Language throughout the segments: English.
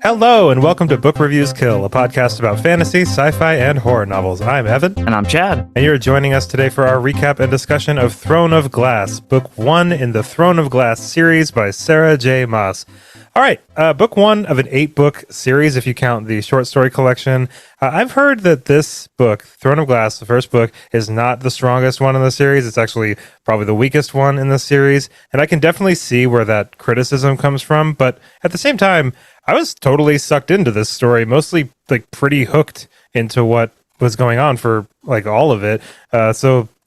Hello, and welcome to Book Reviews Kill, a podcast about fantasy, sci-fi, and horror novels. I'm Evan. And I'm Chad. And you're joining us today for our recap and discussion of Throne of Glass, Book 1 in the Throne of Glass series by Sarah J. Maas. All right, book 1 of an 8-book series, if you count the short story collection. I've heard that this book, Throne of Glass, the first book, is not the strongest one in the series. It's actually probably the weakest one in the series. And I can definitely see where that criticism comes from. But at the same time, I was totally sucked into this story, mostly like pretty hooked into what was going on for like all of it.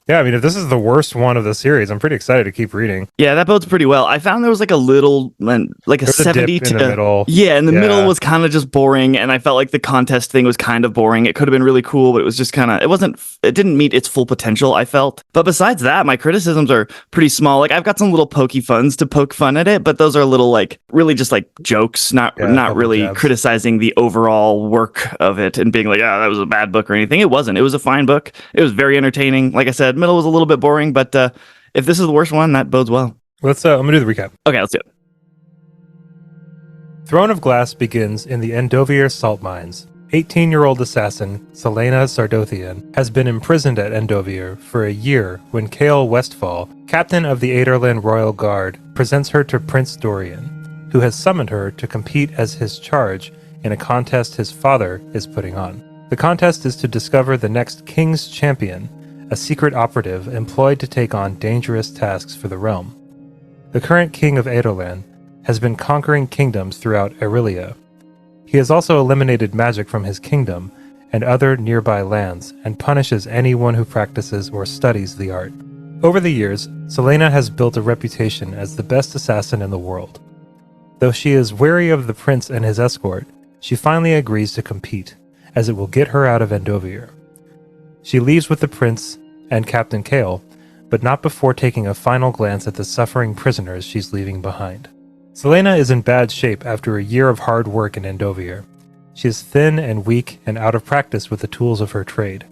Yeah, I mean, if this is the worst one of the series, I'm pretty excited to keep reading. Yeah, that bodes pretty well. I found there was like a little, like a 70 dip in the middle. Yeah, in the middle was kind of just boring, and I felt like the contest thing was kind of boring. It could have been really cool, but it was just kind of, it didn't meet its full potential, I felt. But besides that, my criticisms are pretty small. Like, I've got some little pokey funs to poke fun at it, but those are little, like, really just like jokes, not really jabs. Criticizing the overall work of it and being like, that was a bad book or anything. It wasn't. It was a fine book. It was very entertaining. Like I said, middle was a little bit boring, but if this is the worst one, that bodes well. I'm gonna do the recap. Okay, let's do it. Throne of Glass begins in the Endovier salt mines. 18-year-old assassin Selena Sardothian has been imprisoned at Endovier for a year when Kael Westfall, captain of the Aderlin Royal Guard, presents her to Prince Dorian, who has summoned her to compete as his charge in a contest his father is putting on. The contest is to discover the next King's Champion, a secret operative employed to take on dangerous tasks for the realm. The current king of Aderlan has been conquering kingdoms throughout Aurelia. He has also eliminated magic from his kingdom and other nearby lands and punishes anyone who practices or studies the art. Over the years, Selena has built a reputation as the best assassin in the world. Though she is wary of the prince and his escort, she finally agrees to compete, as it will get her out of Endovier. She leaves with the prince and Captain Kael, but not before taking a final glance at the suffering prisoners she's leaving behind. Selena is in bad shape after a year of hard work in Endovier. She is thin and weak and out of practice with the tools of her trade.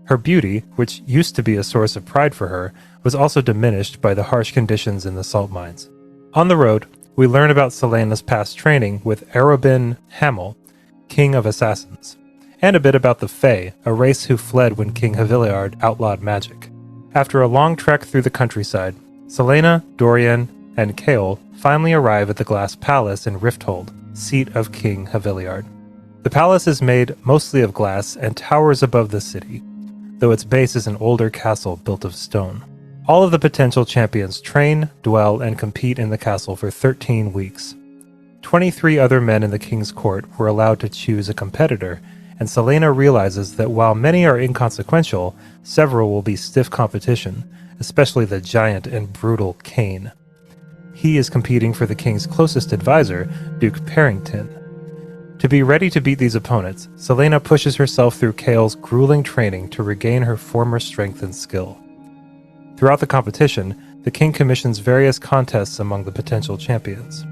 Her beauty, which used to be a source of pride for her, was also diminished by the harsh conditions in the salt mines. On the road, we learn about Selena's past training with Arobin Hamel, King of Assassins, and a bit about the Fae, a race who fled when King Haviliard outlawed magic. After a long trek through the countryside, Selena, Dorian, and Kael finally arrive at the Glass Palace in Rifthold, seat of King Haviliard. The palace is made mostly of glass and towers above the city, though its base is an older castle built of stone. All of the potential champions train, dwell, and compete in the castle for 13 weeks. 23 other men in the king's court were allowed to choose a competitor, and Selena realizes that while many are inconsequential, several will be stiff competition, especially the giant and brutal Kane. He is competing for the king's closest advisor, Duke Parrington. To be ready to beat these opponents, Selena pushes herself through Kael's grueling training to regain her former strength and skill. Throughout the competition, the king commissions various contests among the potential champions.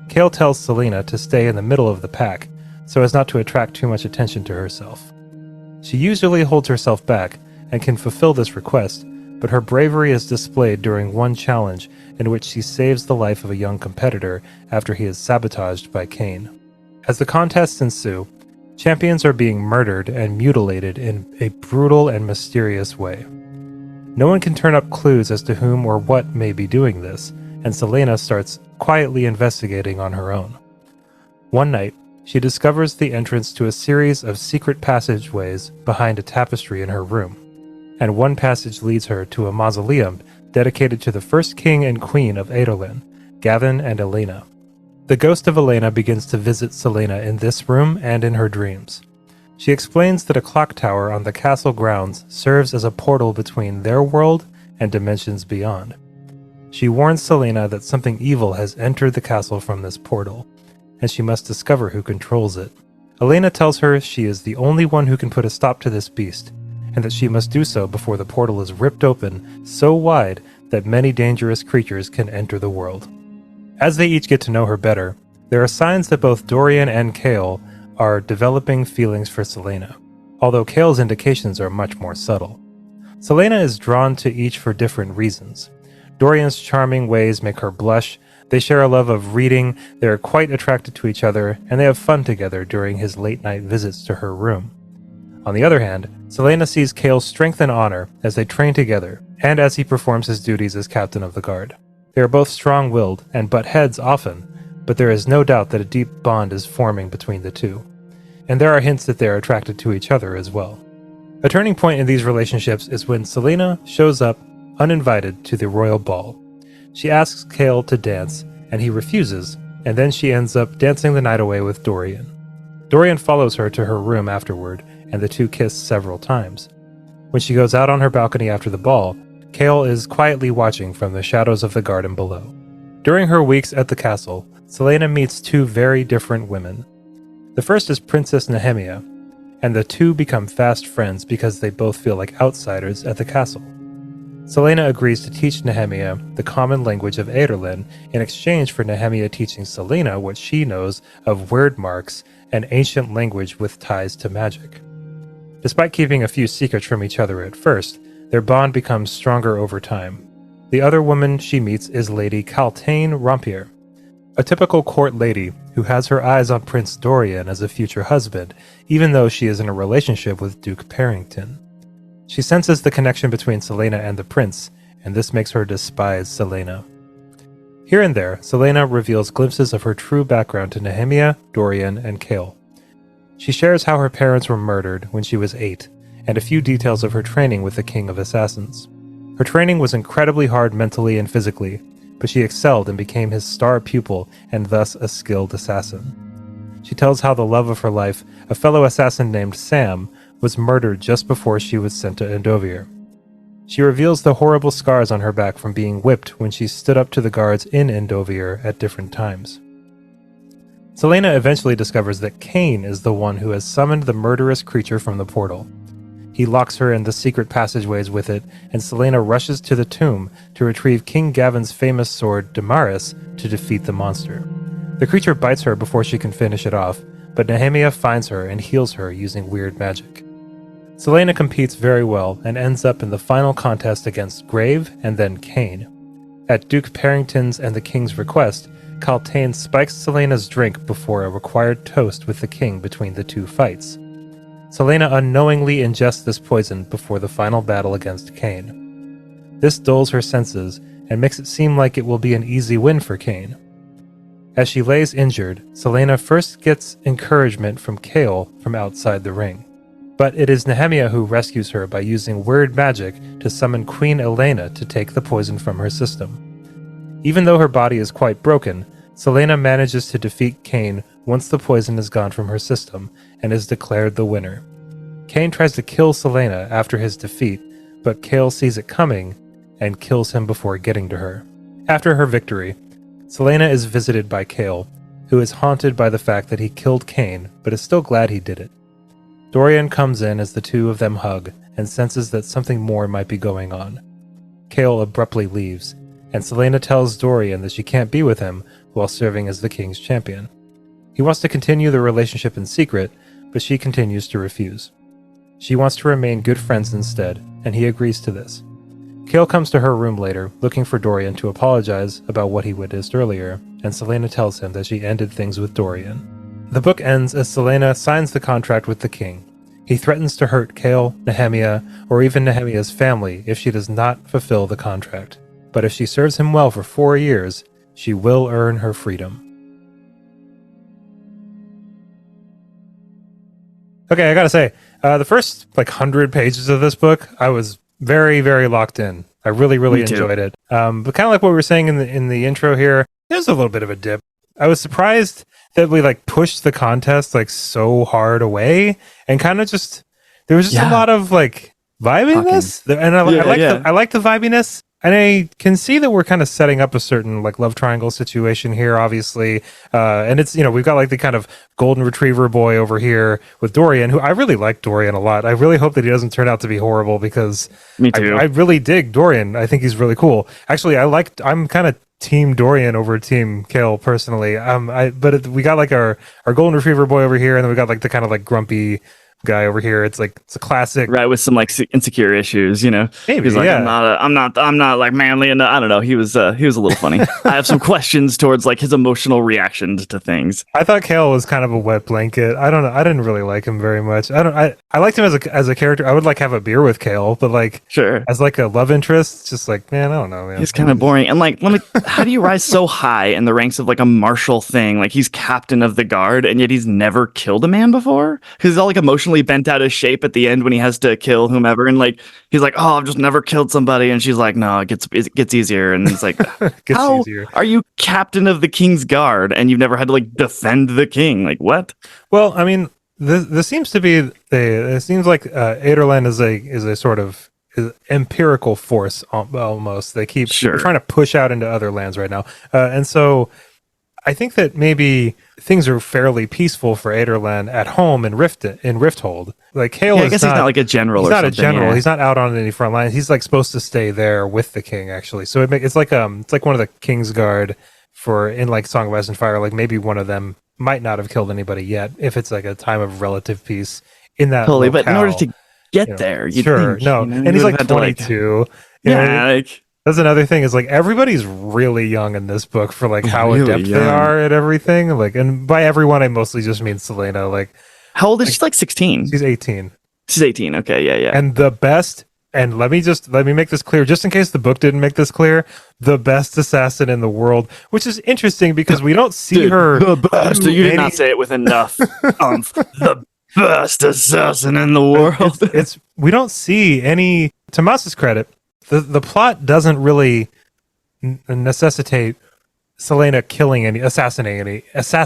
Kael tells Selena to stay in the middle of the pack, so as not to attract too much attention to herself. She usually holds herself back and can fulfill this request, but her bravery is displayed during one challenge in which she saves the life of a young competitor after he is sabotaged by Kane. As the contests ensue, champions are being murdered and mutilated in a brutal and mysterious way. No one can turn up clues as to whom or what may be doing this, and Selena starts quietly investigating on her own. One night, she discovers the entrance to a series of secret passageways behind a tapestry in her room, and one passage leads her to a mausoleum dedicated to the first king and queen of Aderlin, Gavin and Elena. The ghost of Elena begins to visit Selena in this room and in her dreams. She explains that a clock tower on the castle grounds serves as a portal between their world and dimensions beyond. She warns Selena that something evil has entered the castle from this portal, and she must discover who controls it. Elena tells her she is the only one who can put a stop to this beast, and that she must do so before the portal is ripped open so wide that many dangerous creatures can enter the world. As they each get to know her better, there are signs that both Dorian and Kael are developing feelings for Selena, although Kael's indications are much more subtle. Selena is drawn to each for different reasons. Dorian's charming ways make her blush, They share a love of reading, they are quite attracted to each other, and they have fun together during his late-night visits to her room. On the other hand, Celaena sees Chaol's strength and honor as they train together, and as he performs his duties as captain of the guard. They are both strong-willed and butt heads often, but there is no doubt that a deep bond is forming between the two. And there are hints that they are attracted to each other as well. A turning point in these relationships is when Celaena shows up uninvited to the royal ball. She asks Chaol to dance, and he refuses, and then she ends up dancing the night away with Dorian. Dorian follows her to her room afterward, and the two kiss several times. When she goes out on her balcony after the ball, Chaol is quietly watching from the shadows of the garden below. During her weeks at the castle, Celaena meets two very different women. The first is Princess Nehemia, and the two become fast friends because they both feel like outsiders at the castle. Celaena agrees to teach Nehemia the common language of Aedirlan in exchange for Nehemia teaching Celaena what she knows of word marks, an ancient language with ties to magic. Despite keeping a few secrets from each other at first, their bond becomes stronger over time. The other woman she meets is Lady Kaltain Rompier, a typical court lady who has her eyes on Prince Dorian as a future husband, even though she is in a relationship with Duke Parrington. She senses the connection between Celaena and the prince, and this makes her despise Celaena. Here and there, Celaena reveals glimpses of her true background to Nehemia, Dorian, and Chaol. She shares how her parents were murdered when she was 8, and a few details of her training with the King of Assassins. Her training was incredibly hard mentally and physically, but she excelled and became his star pupil and thus a skilled assassin. She tells how the love of her life, a fellow assassin named Sam, was murdered just before she was sent to Endovier. She reveals the horrible scars on her back from being whipped when she stood up to the guards in Endovier at different times. Celaena eventually discovers that Kain is the one who has summoned the murderous creature from the portal. He locks her in the secret passageways with it, and Celaena rushes to the tomb to retrieve King Gavin's famous sword, Damaris, to defeat the monster. The creature bites her before she can finish it off, but Nehemia finds her and heals her using weird magic. Celaena competes very well and ends up in the final contest against Grave and then Kain. At Duke Parrington's and the King's request, Kaltain spikes Celaena's drink before a required toast with the king between the two fights. Celaena unknowingly ingests this poison before the final battle against Kain. This dulls her senses and makes it seem like it will be an easy win for Kain. As she lays injured, Celaena first gets encouragement from Chaol from outside the ring. But it is Nehemia who rescues her by using word magic to summon Queen Elena to take the poison from her system. Even though her body is quite broken, Celaena manages to defeat Kain once the poison is gone from her system and is declared the winner. Kain tries to kill Celaena after his defeat, but Chaol sees it coming and kills him before getting to her. After her victory, Celaena is visited by Chaol, who is haunted by the fact that he killed Kain but is still glad he did it. Dorian comes in as the two of them hug and senses that something more might be going on. Chaol abruptly leaves, and Celaena tells Dorian that she can't be with him while serving as the king's champion. He wants to continue the relationship in secret, but she continues to refuse. She wants to remain good friends instead, and he agrees to this. Chaol comes to her room later, looking for Dorian to apologize about what he witnessed earlier, and Celaena tells him that she ended things with Dorian. The book ends as Celaena signs the contract with the king. He threatens to hurt Chaol, Nehemia, or even Nehemia's family if she does not fulfill the contract. But if she serves him well for 4 years, she will earn her freedom. Okay, I gotta say, the first 100 pages of this book, I was very, very locked in. I really enjoyed it. But kind of like what we were saying in the intro here, there's a little bit of a dip. I was surprised that we pushed the contest so hard away, and kind of just there was just a lot of vibiness, and I like the vibiness. And I can see that we're kind of setting up a certain love triangle situation here, obviously. And it's, we've got the kind of golden retriever boy over here with Dorian, who I really like Dorian a lot. I really hope that he doesn't turn out to be horrible because Me too. I really dig Dorian. I think he's really cool. Actually, I'm kind of team Dorian over team Chaol personally. We got our golden retriever boy over here, and then we got the kind of grumpy guy over here. It's like it's a classic. Right, with some like insecure issues, Maybe, he's like, yeah. I'm not like manly enough. I don't know. He was a little funny. I have some questions towards like his emotional reactions to things. I thought Kale was kind of a wet blanket. I don't know. I didn't really like him very much. I liked him as a character. I would like have a beer with Kale, but like Sure. as like a love interest, it's just like, man, I don't know, man. He's kind of boring. And like, how do you rise so high in the ranks of like a martial thing? Like he's captain of the guard, and yet he's never killed a man before. Because he's all like emotionally bent out of shape at the end when he has to kill whomever, and like he's like, "Oh, I've just never killed somebody," and she's like, "No, it gets easier." And it's like, Gets how easier. are you captain of the king's guard and you've never had to like defend the king? Like what? Well, I mean, this seems to be it seems like Aderland is a sort of empirical force almost. They keep Sure. trying to push out into other lands right now, and so I think that maybe things are fairly peaceful for Aderland at home in Rifthold. Like Kale Yeah, I is guess he's not like a general. he's or not a something, general. yeah. He's not out on any front line. He's like supposed to stay there with the king actually. So it's like one of the King's Guard for in like Song of Ice and Fire. Like maybe one of them might not have killed anybody yet if it's like a time of relative peace in that Totally, but in order locale, to get you know. there, you Sure, think, no, you and he's would like have had to, 22. You know, yeah, like that's another thing is like everybody's really young in this book for like how Really adept they young. are at everything. Like, and by everyone, I mostly just mean Selena. Like, how old is she? Like 16. she's 18, She's 18. Okay, yeah. and the best. And let me make this clear, just in case the book didn't make this clear. The best assassin in the world, which is interesting because we don't see Dude, her. the best. do You did any- not say it with enough umph. The best assassin in the world. It's we don't see any. To Moss's credit, the plot doesn't really necessitate Selena assassinating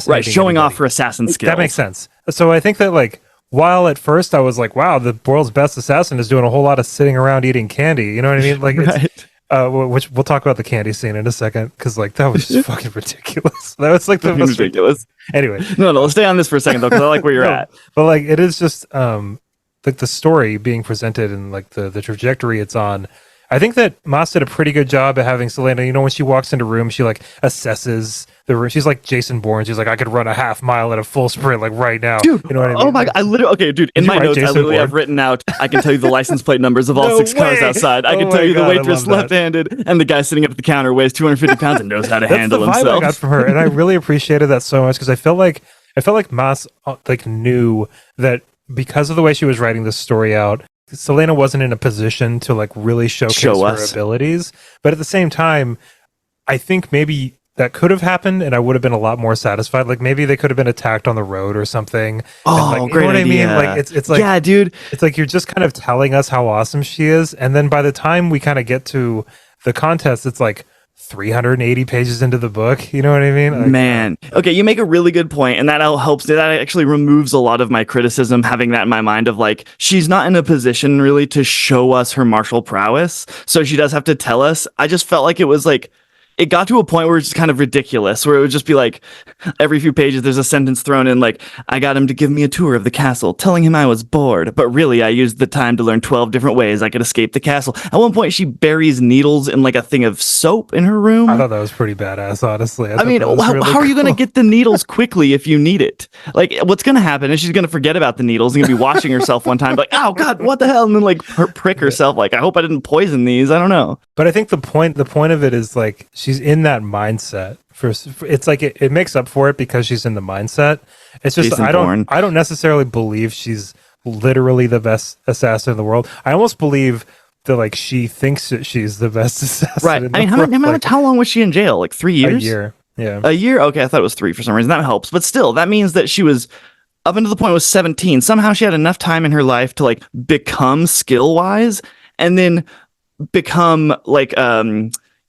Right, showing off anybody. her assassin skills. That makes sense. So I think that like while at first I was like, wow, the world's best assassin is doing a whole lot of sitting around eating candy. You know what I mean? Like, Right. it's, which we'll talk about the candy scene in a second because like that was just fucking ridiculous. That was like the most Ridiculous. Anyway, No, let's stay on this for a second though, because I like where you're No, at. but like it is just like the story being presented and like the trajectory it's on. I think that Moss did a pretty good job at having Selena. You know, when she walks into a room, she like assesses the room. She's like Jason Bourne. She's like, I could run a half mile at a full sprint like right now. Dude, you know what I mean? oh my god, I literally, okay, dude, in Did you my write notes, I Jason literally Bourne? have written out, I can tell you the license plate numbers of all No 6 cars way! outside. I Oh can my tell you the God, I waitress love that. left-handed, and the guy sitting up at the counter weighs 250 pounds and knows how to That's handle the vibe himself. I got from her, and I really appreciated that so much because I felt like Moss like knew that because of the way she was writing this story out, Selena wasn't in a position to like really showcase Show her us. abilities. But at the same time, I think maybe that could have happened, and I would have been a lot more satisfied. Like maybe they could have been attacked on the road or something. Oh, and, like, great you know what idea. I mean? Like it's like yeah, dude. it's like you're just kind of telling us how awesome she is, and then by the time we kind of get to the contest, it's like 380 pages into the book. You know what I mean? Like, Man, okay, you make a really good point, and that helps. That actually removes a lot of my criticism, having that in my mind of like she's not in a position really to show us her martial prowess, so she does have to tell us. I just felt like it was like it got to a point where it's just kind of ridiculous, where it would just be like every few pages there's a sentence thrown in like, I got him to give me a tour of the castle, telling him I was bored, but really I used the time to learn 12 different ways I could escape the castle. At one point she buries needles in like a thing of soap in her room. I thought that was pretty badass, honestly. I mean, how are you going to get the needles quickly if you need it? Like, what's going to happen is she's going to forget about the needles and going to be washing herself one time, like, oh God, what the hell? And then like prick herself, like, I hope I didn't poison these. I don't know. But I think the point of it is like she's in that mindset. It's like it makes up for it because she's in the mindset. It's just Jason I Bourne. don't necessarily believe she's literally the best assassin in the world. I almost believe that like she thinks that she's the best assassin. Right. In the I mean, world. how long was she in jail? Like 3 A years? year. Yeah. A year? Okay, I thought it was 3 for some reason. That helps. But still, that means that she was up until the point was 17. Somehow she had enough time in her life to like become skill wise and then become like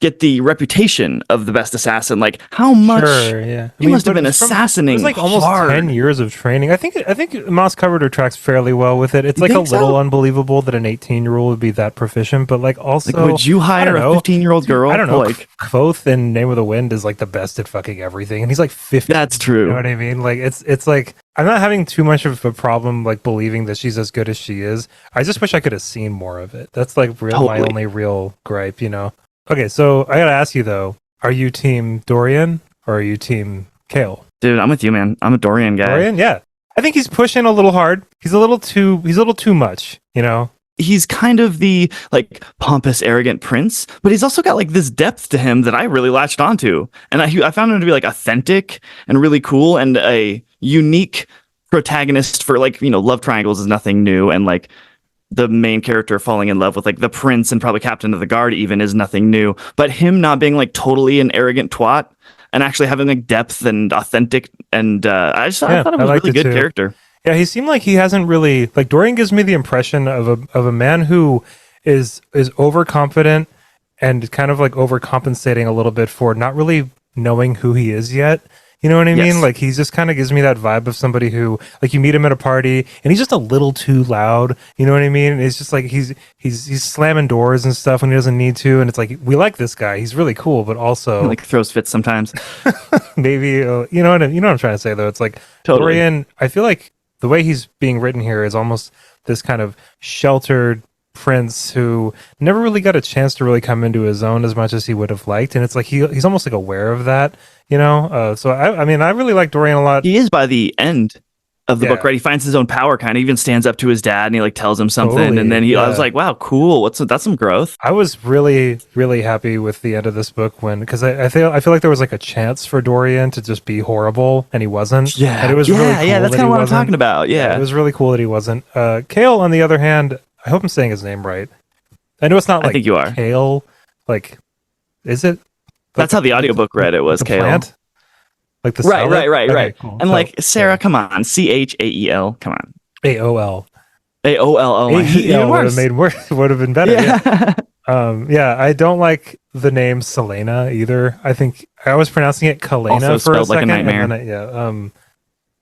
get the reputation of the best assassin. Like how much Sure, yeah. you must have but been it's assassinating. It was like almost hard. 10 years of training. I think Moss covered her tracks fairly well with it. It's like a think so? little unbelievable that an 18-year-old would be that proficient, but like also Like, would you I hire don't a know. 15-year-old girl? I don't know. Like, Kvothe in Name of the Wind is like the best at fucking everything, and he's like 50. that's You know true. what I mean? Like it's like I'm not having too much of a problem like believing that she's as good as she is. I just wish I could have seen more of it. That's like my Totally. only real gripe, you know. Okay, so I gotta ask you though: are you team Dorian or are you team Kale? Dude, I'm with you, man. I'm a Dorian guy. Dorian, yeah. I think he's pushing a little hard. He's a little too much, you know. He's kind of the like pompous, arrogant prince, but he's also got like this depth to him that I really latched onto, and I found him to be like authentic and really cool and a unique protagonist for like love triangles is nothing new, and like the main character falling in love with like the prince and probably captain of the guard even is nothing new, but him not being like totally an arrogant twat and actually having like depth and authentic, and I thought it was a really good character. Yeah, he seemed like he hasn't really like Dorian gives me the impression of a man who is overconfident and kind of like overcompensating a little bit for not really knowing who he is yet. You know what I mean? Like he just kind of gives me that vibe of somebody who like you meet him at a party and he's just a little too loud. You know what I mean? It's just like he's slamming doors and stuff when he doesn't need to, and it's like we like this guy. He's really cool, but also He like throws fits sometimes. maybe you know what I'm trying to say though. It's like Totally. Dorian. I feel like the way he's being written here is almost this kind of sheltered prince who never really got a chance to really come into his own as much as he would have liked, and it's like he's almost like aware of that, so I mean I really like Dorian a lot. He is by the end of the Yeah. book, right? He finds his own power, kind of even stands up to his dad and he like tells him something, Totally, and then I yeah. was like, wow, cool, that's some growth. I was really really happy with the end of this book because I feel like there was like a chance for Dorian to just be horrible and he wasn't. And it was really cool that's that kind he of what I'm wasn't. talking about. It was really cool that he wasn't. Kale, on the other hand, I hope I'm saying his name right. I know it's not I like think you are. Kale. Like, is it? That's how the audiobook read it, was the Kale. plant? Like the Right. Okay, cool. And So, like Sarah, come on, CHAEL, come on, AOL. AOLO, even AEL worse. would have been better. Yeah. Yeah. I don't like the name Selena either. I think I was pronouncing it Kalena Also for a spelled like a second. nightmare. And then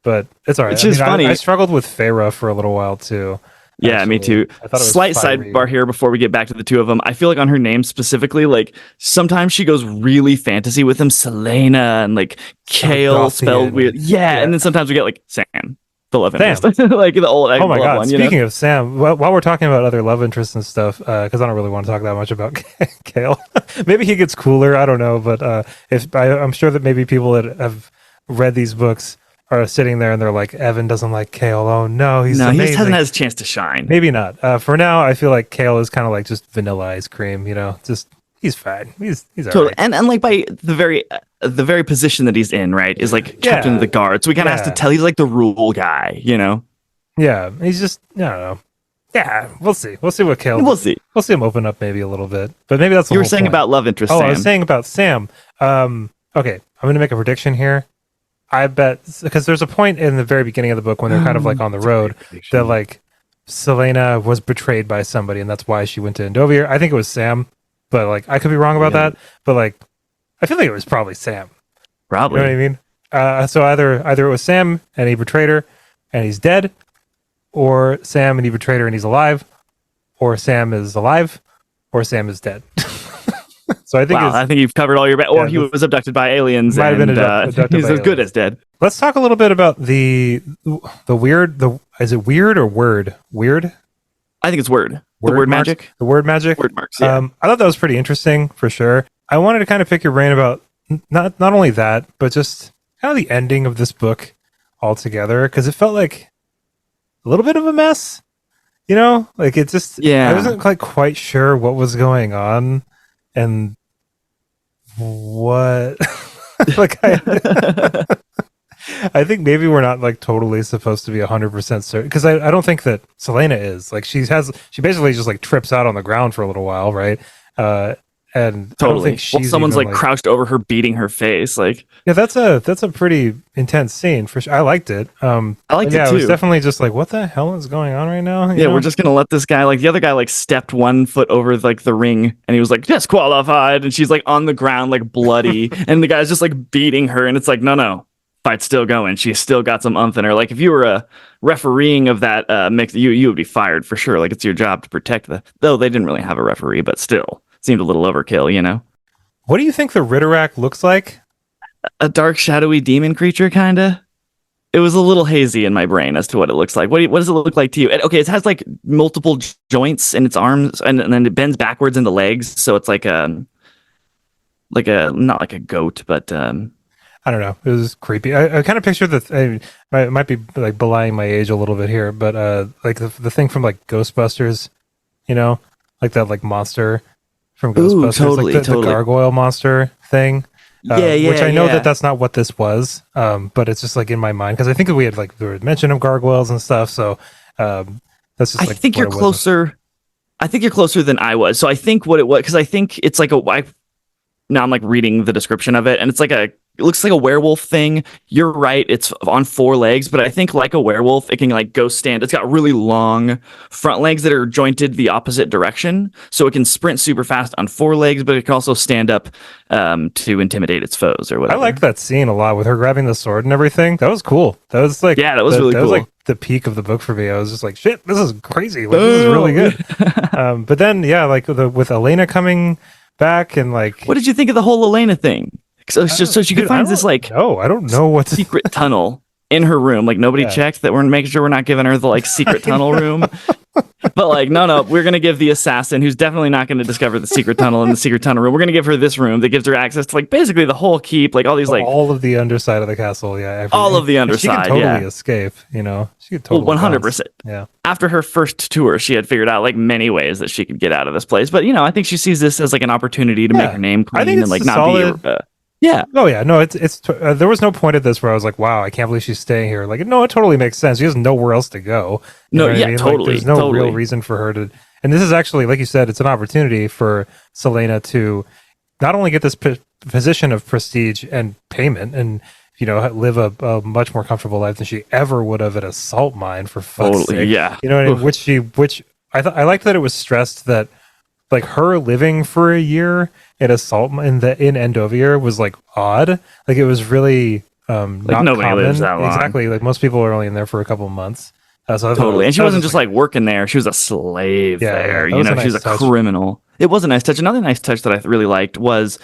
but it's all right. It's just funny. I struggled with Feyre for a little while too. Yeah, me actually. too. I thought it was Slight fiery. sidebar here before we get back to the two of them. I feel like on her name specifically, like sometimes she goes really fantasy with him, Selena, and like Kale Darthian. spelled weird. Yeah, and then sometimes we get like Sam, the love interest, like the old Oh my love god! one. Speaking of Sam, while we're talking about other love interests and stuff, because I don't really want to talk that much about Kale. Maybe he gets cooler. I don't know, but I'm sure that maybe people that have read these books are sitting there and they're like, Evan doesn't like Kale. Oh no, he's he amazing. just hasn't had his chance to shine. Maybe not. For now, I feel like Kale is kind of like just vanilla ice cream. Just he's fine. He's Totally, alright. and like by the very position that he's in, right, is like captain of the guard. So we kind of have to tell he's like the rule guy, Yeah, he's just I don't know. Yeah, we'll see. We'll see what Kale. We'll see. We'll see him open up maybe a little bit, but maybe that's the You were whole saying point. about love interest. Oh, Sam. I was saying about Sam. Okay, I'm going to make a prediction here. I bet because there's a point in the very beginning of the book when they're kind of like on the road that like Selena was betrayed by somebody, and that's why she went to Endovier. I think it was Sam, but like I could be wrong about that. But like I feel like it was probably Sam. Probably. You know what I mean? So either it was Sam and he betrayed her and he's dead, or Sam and he betrayed her and he's alive, or Sam is alive, or Sam is dead. So I think I think you've covered all your or he was abducted by aliens Might have and been abducted he's by as good aliens. as dead. Let's talk a little bit about the weird. Is it weird or word? Weird. I think it's word. The word marks? magic. The word magic. Word marks. Yeah. I thought that was pretty interesting for sure. I wanted to kind of pick your brain about not only that, but just kind of the ending of this book altogether, because it felt like a little bit of a mess. Like it just. Yeah. I wasn't quite sure what was going on, and what like I think maybe we're not like totally supposed to be 100% certain, because I don't think that Selena is like she basically just like trips out on the ground for a little while, right? And I don't Totally. think she's Someone's even, like crouched over her, beating her face. Like, yeah, that's a pretty intense scene for sure. I liked it. I liked it It was too. definitely just like, what the hell is going on right now? Yeah, we're just gonna let this guy, like the other guy, like stepped 1 foot over like the ring, and he was like disqualified, and she's like on the ground, like bloody, and the guy's just like beating her, and it's like, no, fight's still going. She's still got some umph in her. Like if you were a refereeing of that mix, you would be fired for sure. Like it's your job to protect though they didn't really have a referee, but still seemed a little overkill, What do you think the Ritterak looks like? A dark, shadowy demon creature, kinda. It was a little hazy in my brain as to what it looks like. What does it look like to you? Okay, it has like multiple joints in its arms, and then it bends backwards in the legs, so it's like a not like a goat, but I don't know. It was creepy. I kind of pictured it might be like belying my age a little bit here, but like the thing from like Ghostbusters, you know, like that like monster from Ooh, Ghostbusters, totally, like the totally. gargoyle monster thing. Yeah, Which yeah, I know that yeah. that's not what this was, but it's just like in my mind because I think that we had like there was mention of gargoyles and stuff, so that's just I like think what you're it was. closer. I think you're closer than I was. So I think what it was, because I think it's like now I'm like reading the description of it, and it's like it looks like a werewolf thing. You're right, it's on four legs, but I think like a werewolf, it can like go stand. It's got really long front legs that are jointed the opposite direction, so it can sprint super fast on four legs, but it can also stand up to intimidate its foes or I liked whatever. that scene a lot with her grabbing the sword and everything. That was cool. That was like Yeah, that was really that was like cool. the peak of the book for me. I was just like, shit, this is crazy. Like this is really Boom. good. But then yeah, like with Elena coming back and like What did you think of the whole Elena thing? So, so she could dude, I find this don't like know. I don't know what to, secret tunnel in her room. Like nobody yeah. checked that we're making sure we're not giving her the like secret tunnel room. But like, no, we're gonna give the assassin, who's definitely not gonna discover the secret tunnel in the secret tunnel room. We're gonna give her this room that gives her access to like basically the whole keep, like all these like All of the underside of the castle, yeah, all everything. of the And she can underside. totally Yeah, escape, you know. She could well, totally bounce. 100%. Yeah. After her first tour, she had figured out like many ways that she could get out of this place. But I think she sees this as like an opportunity to make Yeah. her name I think clean and it's like a not be. solid. Yeah, Oh yeah, no, there was no point at this where I was like, wow, I can't believe she's staying here. Like, no, it totally makes sense. She has nowhere else to go. You know no, what I yeah, mean? Like, totally, there's no real totally. reason for her to. And this is actually, like you said, it's an opportunity for Selena to not only get this position of prestige and payment, and live a much more comfortable life than she ever would have at a salt mine. For fuck's Totally, sake, yeah. you know what I mean? Oof. Which I liked that it was stressed that like her living for a year in a salt in Endovier was like odd. Like it was really Like not nobody lives common. that long. Exactly. Like most people are only in there for a couple months. So I thought Totally. And she that was wasn't just just like like working there. She was a slave yeah, there. that was a She was nice a touch. criminal. It was a nice touch. Another nice touch that I really liked was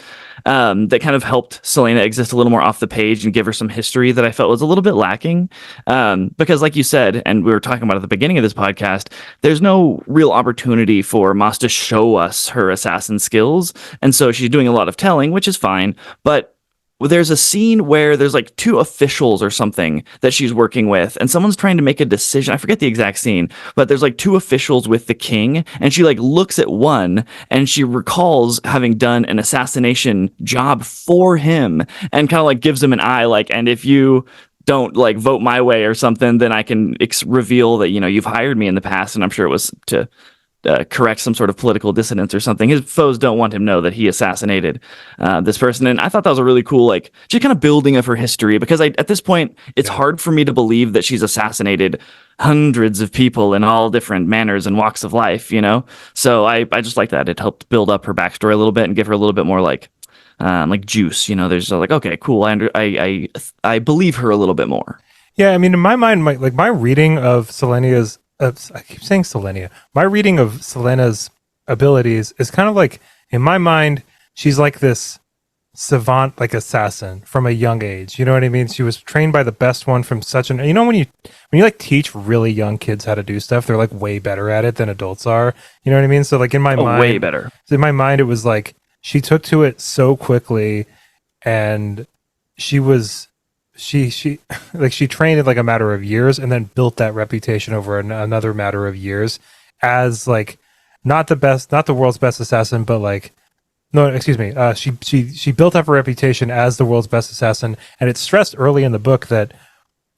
that kind of helped Selena exist a little more off the page and give her some history that I felt was a little bit lacking. Because, like you said, and we were talking about at the beginning of this podcast, there's no real opportunity for Moss to show us her assassin skills. And so she's doing a lot of telling, which is fine. But there's a scene where there's like two officials or something that she's working with, and someone's trying to make a decision. I forget the exact scene, but there's like two officials with the king, and she like looks at one and she recalls having done an assassination job for him and kind of like gives him an eye, like, and if you don't like vote my way or something, then I can reveal that you've hired me in the past. And I'm sure it was to correct some sort of political dissonance or something. His foes don't want him to know that he assassinated this person. And I thought that was a really cool, like, just kind of building of her history, because at this point, it's Yeah. hard for me to believe that she's assassinated hundreds of people in all different manners and walks of life. So I just like that. It helped build up her backstory a little bit and give her a little bit more like juice. There's like, okay, cool. I believe her a little bit more. Yeah, I mean, in my mind, my reading of Selena's, I keep saying Selenia. My reading of Selena's abilities is kind of like, in my mind, she's like this savant, like assassin from a young age. You know what I mean? She was trained by the best one from such an. When you like teach really young kids how to do stuff, they're like way better at it than adults are. You know what I mean? So like in my Oh, mind, way better. it was like she took to it so quickly, and she was she like she trained in like a matter of years and then built that reputation over another matter of years as like not the world's best assassin, but like no, excuse me, she built up a reputation as the world's best assassin, and it's stressed early in the book that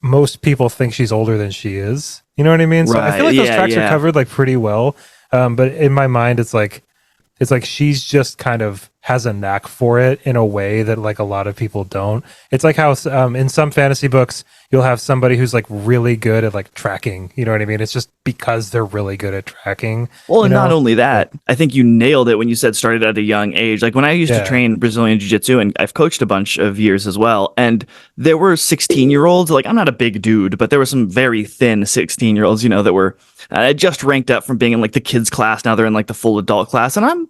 most people think she's older than she is. You know what I mean? So I feel Right. like those Yeah. tracks are Yeah. covered like pretty well, but in my mind it's like she's just kind of has a knack for it in a way that like a lot of people don't. It's like how in some fantasy books you'll have somebody who's like really good at like tracking. You know what I mean? It's just because they're really good at tracking. Well, You and not know? only that, I think you nailed it when you said started at a young age. Like when I used to Yeah. train Brazilian Jiu Jitsu, and I've coached a bunch of years as well, and there were 16-year-olds. Like I'm not a big dude, but there were some very thin 16-year-olds, that were just ranked up from being in like the kids class. Now they're in like the full adult class, and I'm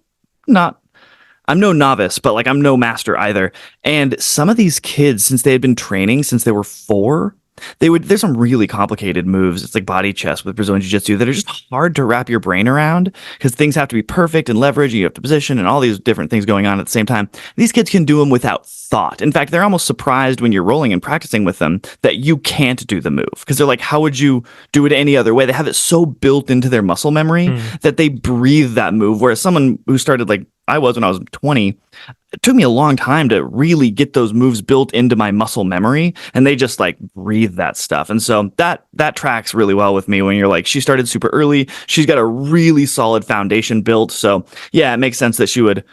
no novice, but like I'm no master either. And some of these kids, since they had been training since they were 4, there's some really complicated moves. It's like body chess with Brazilian Jiu-Jitsu that are just hard to wrap your brain around because things have to be perfect and leverage, and you have to position and all these different things going on at the same time. These kids can do them without thought. In fact, they're almost surprised when you're rolling and practicing with them that you can't do the move because they're like, how would you do it any other way? They have it so built into their muscle memory that they breathe that move. Whereas someone who started like I was when I was 20, it took me a long time to really get those moves built into my muscle memory, and they just like breathe that stuff. And so that tracks really well with me when you're like, she started super early. She's got a really solid foundation built. So yeah, it makes sense that she would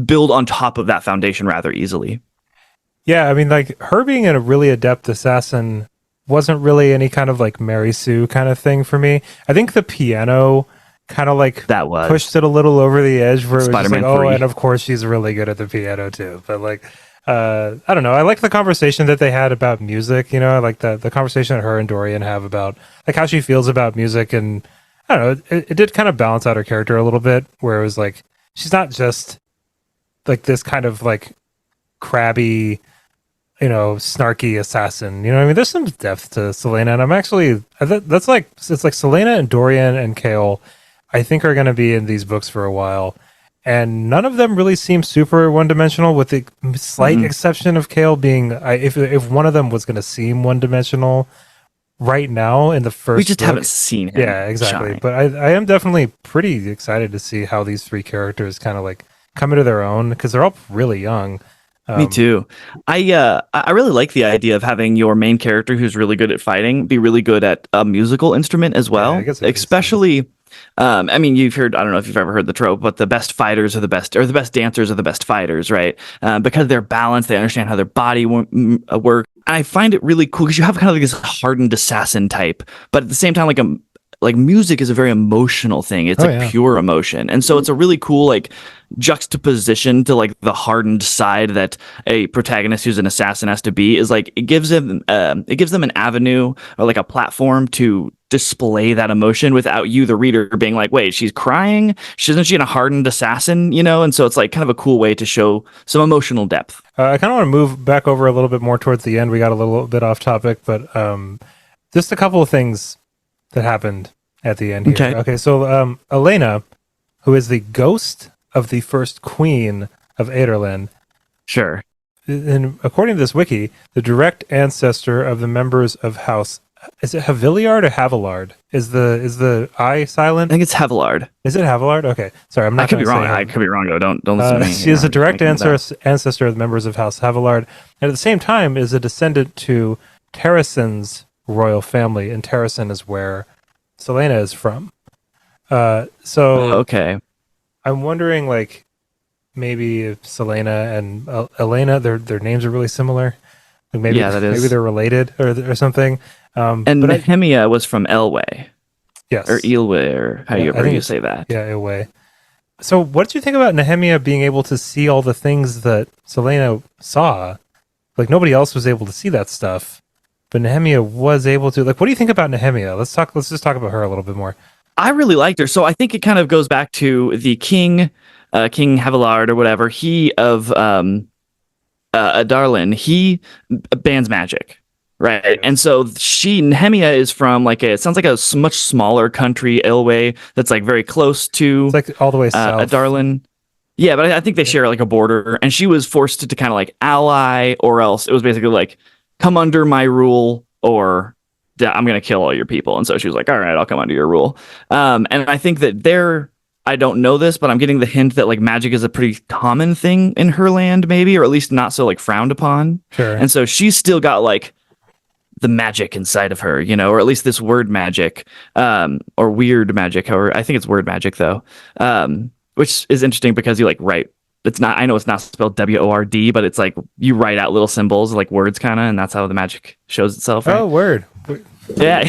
build on top of that foundation rather easily. Yeah, I mean, like her being a really adept assassin wasn't really any kind of like Mary Sue kind of thing for me. I think the piano kind of like that was pushed it a little over the edge where it was just like, 3. oh, and of course she's really good at the piano too. But like, I don't know. I like the conversation that they had about music. You know, I like the conversation that her and Dorian have about like how she feels about music, and I don't know. It did kind of balance out her character a little bit, where it was like she's not just like this kind of like crabby, you know, snarky assassin. You know what I mean? There's some depth to Selena, and I'm actually that's like it's like Selena and Dorian and Kale, I think are going to be in these books for a while, and none of them really seem super one-dimensional, with the slight exception of Kale being, if one of them was going to seem one-dimensional right now in the first we just book, haven't seen him. Yeah, exactly. Shine. But I am definitely pretty excited to see how these three characters kind of like come into their own, because they're all really young. Me too. I really like the idea of having your main character who's really good at fighting be really good at a musical instrument as well. I guess it makes Especially, I mean, you've heard, I don't know if you've ever heard the trope, but the best fighters are the best, or the best dancers are the best fighters, right? Because they're balanced, they understand how their body works. I find it really cool because you have kind of like this hardened assassin type, but at the same time, like music is a very emotional thing. It's pure emotion. And so it's a really cool like juxtaposition to like the hardened side that a protagonist who's an assassin has to be, is like it gives them an avenue or like a platform to display that emotion without you, the reader, being like, wait, she's crying? Isn't she a hardened assassin? You know? And so it's like kind of a cool way to show some emotional depth. I kind of want to move back over a little bit more towards the end. We got a little bit off topic, but just a couple of things that happened at the end here. Okay, so Elena, who is the ghost of the first queen of Aderlin, Sure. and according to this wiki, the direct ancestor of the members of House, is it Havillard or Havillard? Is the I silent? I think it's Havillard. Is it Havillard? Okay, sorry, I'm not. I could be gonna wrong. say I could be wrong though. Don't listen to me. She is a direct ancestor of the members of House Havillard, and at the same time is a descendant to Terrasen's royal family, and Terrasen is where Selena is from. Okay. I'm wondering, like, maybe if Selena and Elena, their names are really similar. Like maybe, maybe they're related or something. And Nehemia was from Elway. Yes. Or Elway, or however you say that. Yeah, Elway. So what did you think about Nehemia being able to see all the things that Selena saw? Like, nobody else was able to see that stuff, but Nehemia was able to. Like, what do you think about Nehemia? Let's just talk about her a little bit more. I really liked her. So I think it kind of goes back to the King Havillard or whatever. He of Adarlan, he bans magic, right? And so Nehemia is from it sounds like a much smaller country, Elway, that's like very close to it's like all the way south. Adarlan. Yeah, but I think they share like a border, and she was forced to kind of like ally, or else it was basically like, come under my rule or I'm going to kill all your people. And so she was like, all right, I'll come under your rule. And I think that I don't know this, but I'm getting the hint that like magic is a pretty common thing in her land, maybe, or at least not so like frowned upon. Sure. And so she's still got like the magic inside of her, you know, or at least this word magic, or weird magic. However, I think it's word magic though, which is interesting because you like write. It's not. I know it's not spelled WORD, but it's like you write out little symbols like words, kind of, and that's how the magic shows itself. Right? Oh, word. Yeah,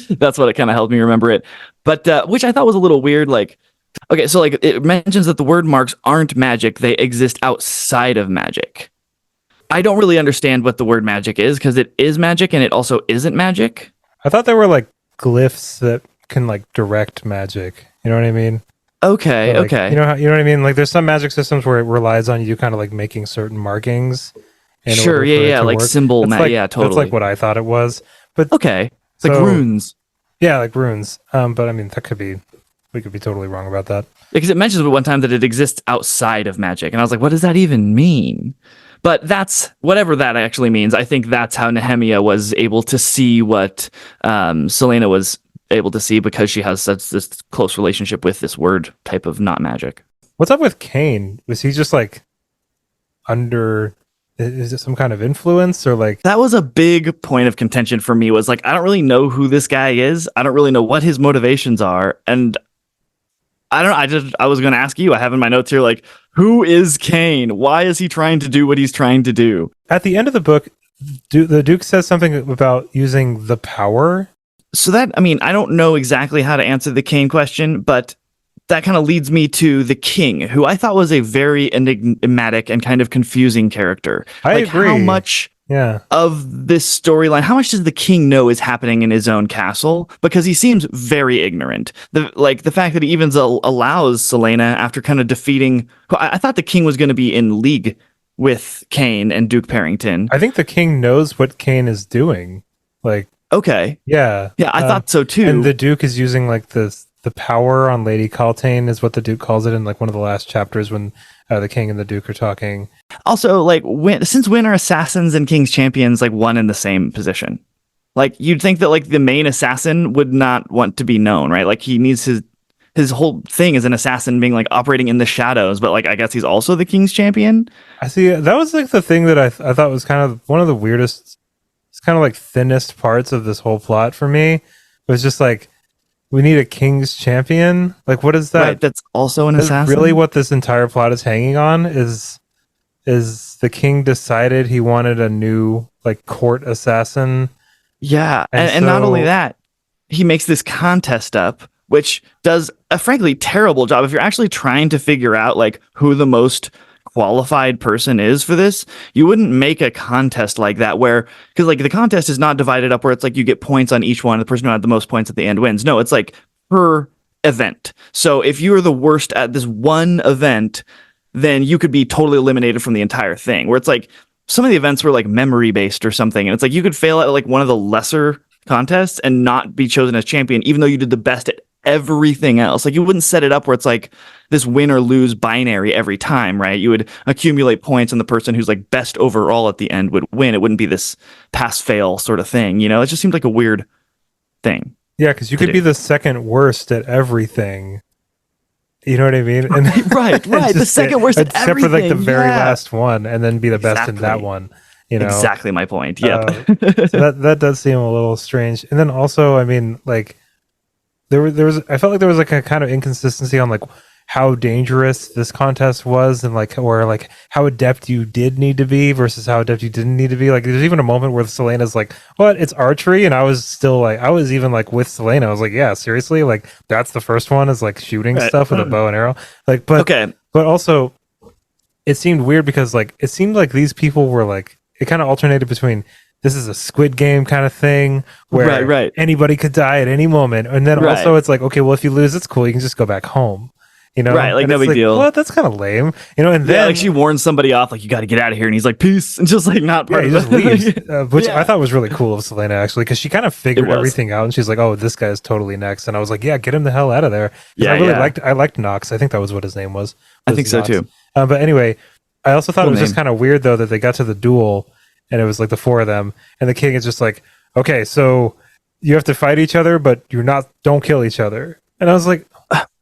that's what it kind of helped me remember it. But which I thought was a little weird. Like, okay, so like it mentions that the word marks aren't magic; they exist outside of magic. I don't really understand what the word magic is, because it is magic and it also isn't magic. I thought they were like glyphs that can like direct magic. You know what I mean? Okay, like, okay. You know what I mean? Like, there's some magic systems where it relies on you kind of like making certain markings, in Sure, order yeah, for it yeah, to like work. symbol That's yeah, That's totally. like what I thought it was. But Okay. It's like so runes. yeah, like runes. But I mean, we could be totally wrong about that. Because it mentions at one time that it exists outside of magic. And I was like, what does that even mean? But that's whatever that actually means. I think that's how Nehemia was able to see what Selena was able to see because she has such this close relationship with this word type of not magic. What's up with Cain? Was he just like under? Is it some kind of influence or like? That was a big point of contention for me was like, I don't really know who this guy is. I don't really know what his motivations are. And I don't know. I was going to ask you. I have in my notes here, like, who is Cain? Why is he trying to do what he's trying to do? At the end of the book, the Duke says something about using the power. So that, I mean, I don't know exactly how to answer the Cain question, but that kind of leads me to the king, who I thought was a very enigmatic and kind of confusing character. I agree. How much Yeah. of this storyline, how much does the king know is happening in his own castle? Because he seems very ignorant. The fact that he even allows Selena after kind of defeating. I thought the king was going to be in league with Cain and Duke Parrington. I think the king knows what Cain is doing. Like, Okay. yeah. Yeah, I thought so too. And the Duke is using like the power on Lady Caltaine is what the Duke calls it in like one of the last chapters when the king and the Duke are talking. Also, like, since when are assassins and king's champions like one in the same position? Like, you'd think that like the main assassin would not want to be known, right? Like, he needs his whole thing as an assassin being like operating in the shadows, but like I guess he's also the king's champion. I see. That was like the thing that I thought was kind of one of the weirdest. It's kind of like thinnest parts of this whole plot for me. It was just like, we need a king's champion. Like, what is that? Right, that's also an Is assassin. really what this entire plot is hanging on is the king decided he wanted a new like court assassin. Yeah, And and not so- only that, he makes this contest up, which does a frankly terrible job. If you're actually trying to figure out like who the most qualified person is for this, you wouldn't make a contest like that where, because like the contest is not divided up where it's like you get points on each one, the person who had the most points at the end wins. No, it's like per event. So if you're the worst at this one event, then you could be totally eliminated from the entire thing. Where it's like some of the events were like memory based or something, and it's like you could fail at like one of the lesser contests and not be chosen as champion, even though you did the best at everything else. Like you wouldn't set it up where it's like this win or lose binary every time, right? You would accumulate points and the person who's like best overall at the end would win. It wouldn't be this pass fail sort of thing, you know? It just seemed like a weird thing. Yeah, because you could be the second worst at everything. You know what I mean? And Right. The just second worst at except for like the everything, very yeah. last one, and then be the best in that Exactly. one. You know, Exactly my point. Yep. So that does seem a little strange. And then also, I mean, like there was I felt like there was like a kind of inconsistency on like how dangerous this contest was, and like or like how adept you did need to be versus how adept you didn't need to be. Like there's even a moment where Selena's like, "What? It's archery," and I was still like, I was even like with Selena. I was like, "Yeah, seriously? Like that's the first one is like shooting Right. stuff with a bow and arrow." Like, but Okay. but also it seemed weird because like it seemed like these people were like it kind of alternated between this is a Squid Game kind of thing where Right. anybody could die at any moment, and then Right. also it's like, okay, well if you lose, it's cool, you can just go back home, you know? Right, like, And no it's big deal. Well, that's kind of lame, you know. And Yeah, then like she warns somebody off, like you got to get out of here, and he's like, "Peace," and just like not yeah, part he of just it. leaves, which Yeah. I thought was really cool of Selena actually, because she kind of figured It was. everything out, and she's like, "Oh, this guy's totally next," and I was like, "Yeah, get him the hell out of there." 'Cause Yeah, I really yeah. liked Knox. I think that was what his name was. I think so Knox. too. But anyway, I also thought Cool it was just name. kind of weird though that they got to the duel, and it was like the four of them, and the king is just like, "Okay, so you have to fight each other, but don't kill each other," and I was like,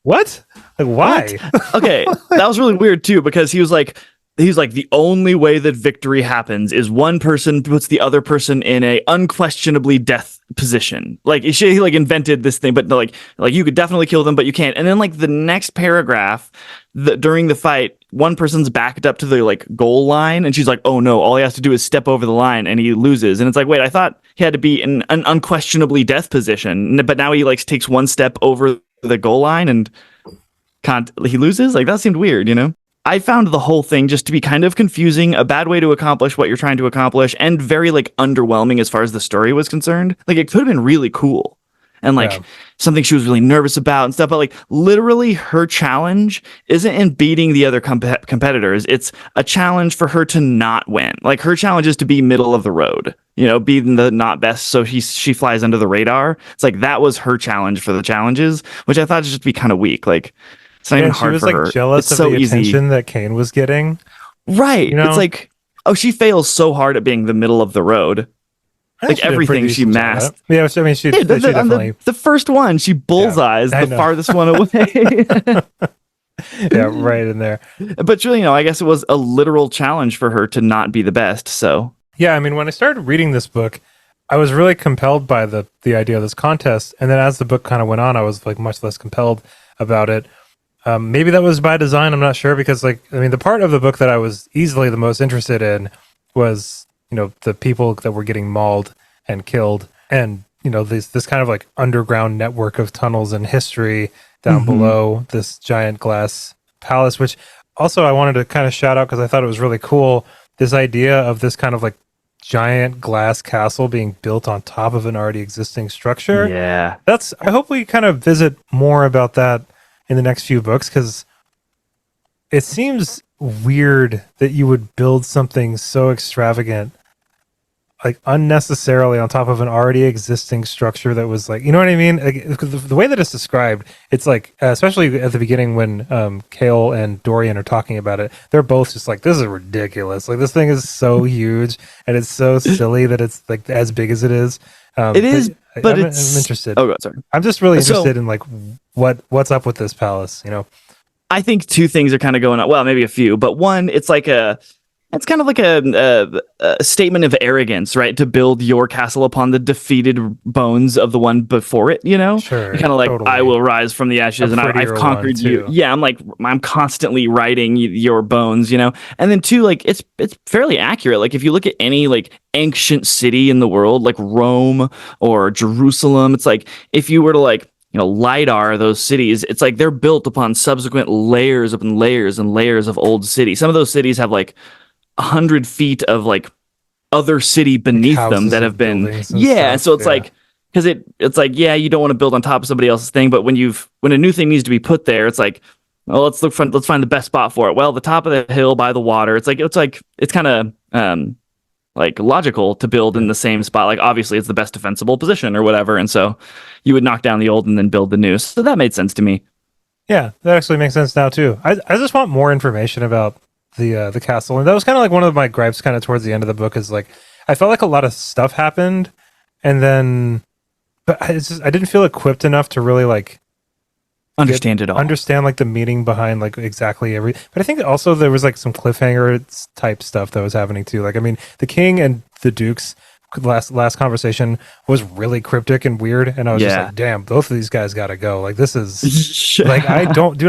"What? Like why?" Okay, that was really weird too because he's like the only way that victory happens is one person puts the other person in a unquestionably death position. Like he like invented this thing, but like you could definitely kill them, but you can't. And then like the next paragraph, during the fight, one person's backed up to the like goal line, and she's like, "Oh no, all he has to do is step over the line, and he loses." And it's like, wait, I thought he had to be in an unquestionably death position, but now he like takes one step over the goal line and he loses. Like that seemed weird, you know. I found the whole thing just to be kind of confusing, a bad way to accomplish what you're trying to accomplish, and very like underwhelming as far as the story was concerned. Like it could have been really cool. and like Yeah. something she was really nervous about and stuff. But like literally her challenge isn't in beating the other competitors. It's a challenge for her to not win. Like her challenge is to be middle of the road, you know, be the not best. So she flies under the radar. It's like that was her challenge for the challenges, which I thought would just be kind of weak. Like it's not Yeah, even she hard was for like her. jealous It's of so the easy. attention that Kane was getting. Right. You know? It's like, oh, she fails so hard at being the middle of the road. I Like think she did a pretty everything she decent job at masked. it. Yeah, I mean, she Yeah, definitely. the first one, she bullseyes I the know. farthest one away. Yeah, right in there. But really, you know, I guess it was a literal challenge for her to not be the best. So Yeah, I mean, when I started reading this book, I was really compelled by the idea of this contest, and then as the book kind of went on, I was like much less compelled about it. Maybe that was by design. I'm not sure because, like, I mean, the part of the book that I was easily the most interested in was, you know, the people that were getting mauled and killed, and you know, this kind of like underground network of tunnels and history down below this giant glass palace. Which also I wanted to kind of shout out because I thought it was really cool. This idea of this kind of like giant glass castle being built on top of an already existing structure. yeah, I hope we kind of visit more about that in the next few books because it seems weird that you would build something so extravagant like unnecessarily on top of an already existing structure that was like, you know what I mean? Like, the way that it's described, it's like, especially at the beginning when Kale and Dorian are talking about it, they're both just like, this is ridiculous. Like, this thing is so huge and it's so silly that it's like as big as it is. it is. But I'm it's interested. Oh, sorry. I'm just really So- interested in like what's up with this palace, you know? I think two things are kind of going on. Well, maybe a few, but one, it's kind of like a statement of arrogance, right? To build your castle upon the defeated bones of the one before it, you know? Sure, You're kind of like, totally. I will rise from the ashes A and I've prettier conquered one, you. too. Yeah, I'm constantly writing your bones, you know? And then two, like, it's fairly accurate. Like, if you look at any, like, ancient city in the world, like Rome or Jerusalem, it's like, if you were to, like, you know, LiDAR those cities, it's like they're built upon subsequent layers upon layers and layers of old cities. Some of those cities have like 100 feet of like other city beneath them houses that and have been buildings and yeah. stuff, So it's yeah. like because it's like yeah, you don't want to build on top of somebody else's thing, but when a new thing needs to be put there, it's like well, let's find the best spot for it. Well, the top of the hill by the water. It's kind of like logical to build in the same spot. Like obviously it's the best defensible position or whatever, and so you would knock down the old and then build the new. So that made sense to me. Yeah, that actually makes sense now too. I just want more information about the castle, and that was kind of like one of my gripes, kind of towards the end of the book. Is like I felt like a lot of stuff happened, and then but I didn't feel equipped enough to really like Understand it all. understand like the meaning behind like exactly every. But I think also there was like some cliffhanger type stuff that was happening too. Like I mean, the king and the dukes last conversation was really cryptic and weird, and I was just Yeah. like, damn, both of these guys got to go. Like this is. Like I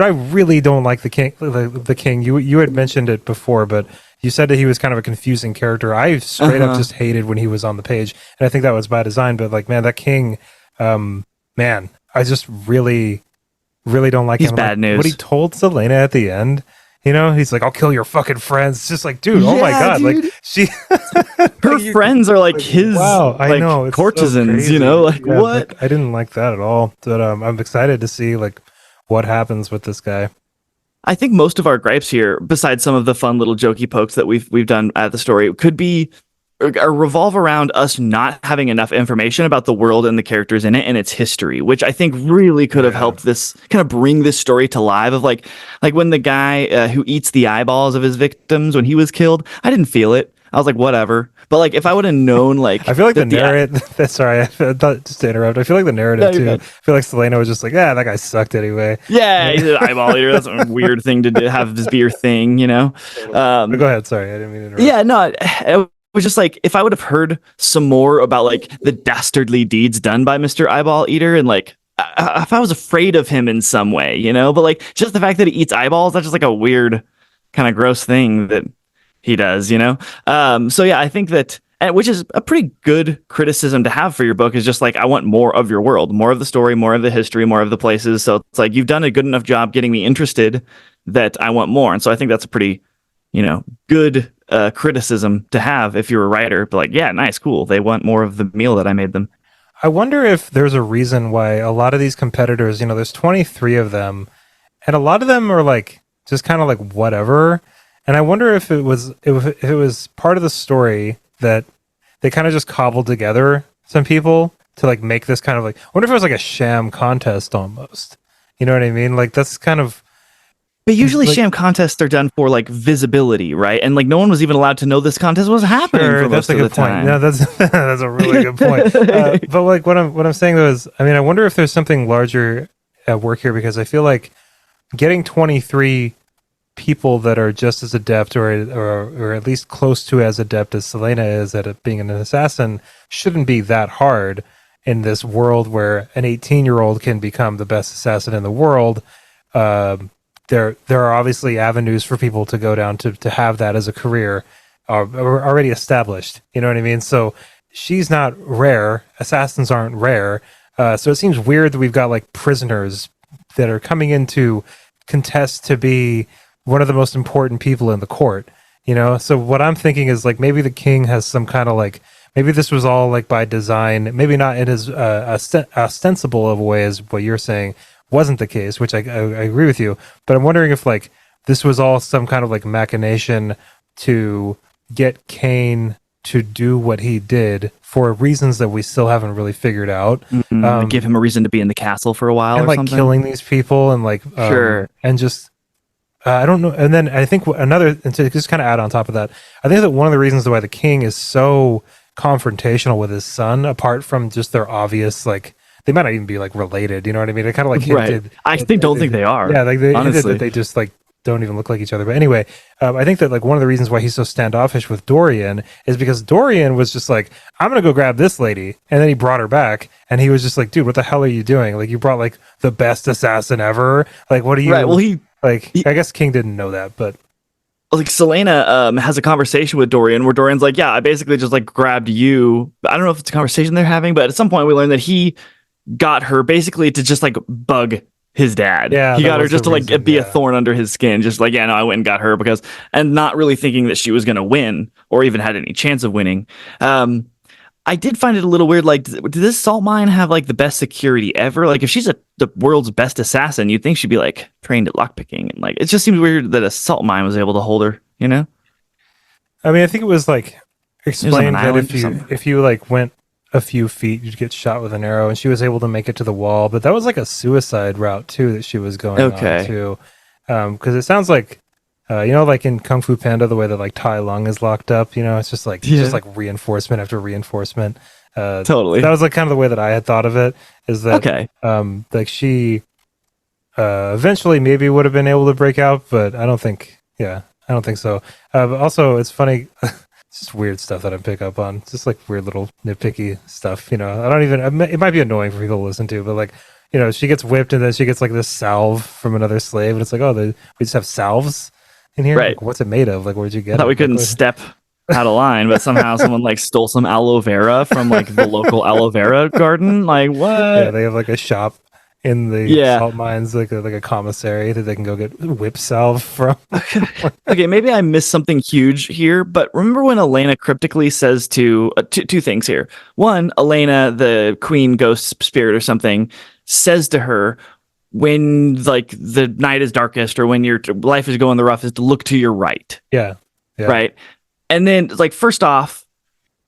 really don't like the king. The king. You had mentioned it before, but you said that he was kind of a confusing character. I straight up just hated when he was on the page, and I think that was by design. But like, man, that king, man, I just really don't like He's him. bad Like, news. what he told Selena at the end. You know, he's like, "I'll kill your fucking friends." It's just like, dude, oh my Yeah, god, dude. like she, Her you- friends are like his wow, I like know, it's so courtesans, crazy. you know, like Yeah, what? like, I didn't like that at all. But I'm excited to see like what happens with this guy. I think most of our gripes here, besides some of the fun little jokey pokes that we've done at the story, could be or revolve around us not having enough information about the world and the characters in it and its history, which I think really could have helped this kind of bring this story to life. Of like when the guy who eats the eyeballs of his victims when he was killed, I didn't feel it. I was like, whatever. But like, if I would have known, like, I feel like the that narrative. Sorry, I thought, just to interrupt. I feel like the narrative No, you're too. good. I feel like Selena was just like, yeah, that guy sucked anyway. yeah, he's an eyeball eater. That's a weird thing to have this be your thing, you know? But go ahead. Sorry, I didn't mean to interrupt. Yeah, no, it was just like if I would have heard some more about like the dastardly deeds done by Mr. Eyeball Eater and like if I was afraid of him in some way, you know, but like just the fact that he eats eyeballs, that's just like a weird kind of gross thing that he does, you know? So yeah, I think that, which is a pretty good criticism to have for your book, is just like, I want more of your world, more of the story, more of the history, more of the places. So it's like, you've done a good enough job getting me interested that I want more. And so I think that's a pretty, you know, good criticism to have if you're a writer. But like, yeah, nice, cool. They want more of the meal that I made them. I wonder if there's a reason why a lot of these competitors, there's 23 of them, and a lot of them are like just kind of like whatever. And I wonder if it was part of the story that they kind of just cobbled together some people to like make this kind of like. I wonder if it was like a sham contest almost. You know what I mean? Like that's kind of. But usually like, sham contests are done for like visibility, right? And like no one was even allowed to know this contest was happening for most of the time. Yeah, that's a really good point. But like what I'm saying though is, I mean, I wonder if there's something larger at work here, because I feel like getting 23 people that are just as adept or at least close to as adept as Selena is at being an assassin shouldn't be that hard in this world where an 18-year-old can become the best assassin in the world. There are obviously avenues for people to go down to have that as a career already established. You know what I mean? So she's not rare. Assassins aren't rare. So it seems weird that we've got like prisoners that are coming in to contest to be one of the most important people in the court. So what I'm thinking is like maybe the king has some kind of like, maybe this was all like by design, maybe not in as ostensible of a way as what you're saying wasn't the case, which I agree with you. But I'm wondering if like this was all some kind of like machination to get Kane to do what he did for reasons that we still haven't really figured out. Give him a reason to be in the castle for a while, and or like something. killing these people and like Sure. and just I don't know. And then I think and to just kind of add on top of that, I think that one of the reasons why the king is so confrontational with his son, apart from just their obvious like. They might not even be like related, you know what I mean? They kind of like hinted. Right. I don't think they are. Yeah, like they hinted honestly. that they just like don't even look like each other. But anyway, I think that like one of the reasons why he's so standoffish with Dorian is because Dorian was just like, I'm gonna go grab this lady, and then he brought her back, and he was just like, dude, what the hell are you doing? Like you brought like the best assassin ever. Like what are you? Right. Well, I guess King didn't know that, but. Like Selena has a conversation with Dorian where Dorian's like, yeah, I basically just like grabbed you. I don't know if it's a conversation they're having, but at some point we learned that he got her basically to just like bug his dad. Yeah, he got her was just the to like reason, be a yeah. thorn under his skin. Just like, yeah, no, I went and got her and not really thinking that she was going to win or even had any chance of winning. I did find it a little weird. Like, did this salt mine have like the best security ever? Like, if she's the world's best assassin, you'd think she'd be like trained at lockpicking, and like it just seems weird that a salt mine was able to hold her. You know? I mean, I think it was like explained that island or something. if you like went a few feet, you'd get shot with an arrow, and she was able to make it to the wall. But that was like a suicide route too that she was going on too, because it sounds like like in Kung Fu Panda, the way that like Tai Lung is locked up. It's just like reinforcement after reinforcement. Totally. That was like kind of the way that I had thought of it. Is that like she eventually maybe would have been able to break out, but I don't think so. But also, it's funny. It's just weird stuff that I pick up on. It's just like weird little nitpicky stuff. I don't even. It might be annoying for people to listen to, but like, she gets whipped and then she gets like this salve from another slave, and it's like, oh, we just have salves in here. Right. Like, what's it made of? Like, where'd you get I thought it? we couldn't step out of line, but somehow someone like stole some aloe vera from like the local aloe vera garden. Like what? Yeah, they have like a shop in the salt mines, like a commissary that they can go get whip salve from. Okay, maybe I missed something huge here, but remember when Elena cryptically says to two things here. One, Elena, the queen ghost spirit or something, says to her, when like the night is darkest or when your life is going the roughest, look to your right. Yeah. Right. And then like, first off,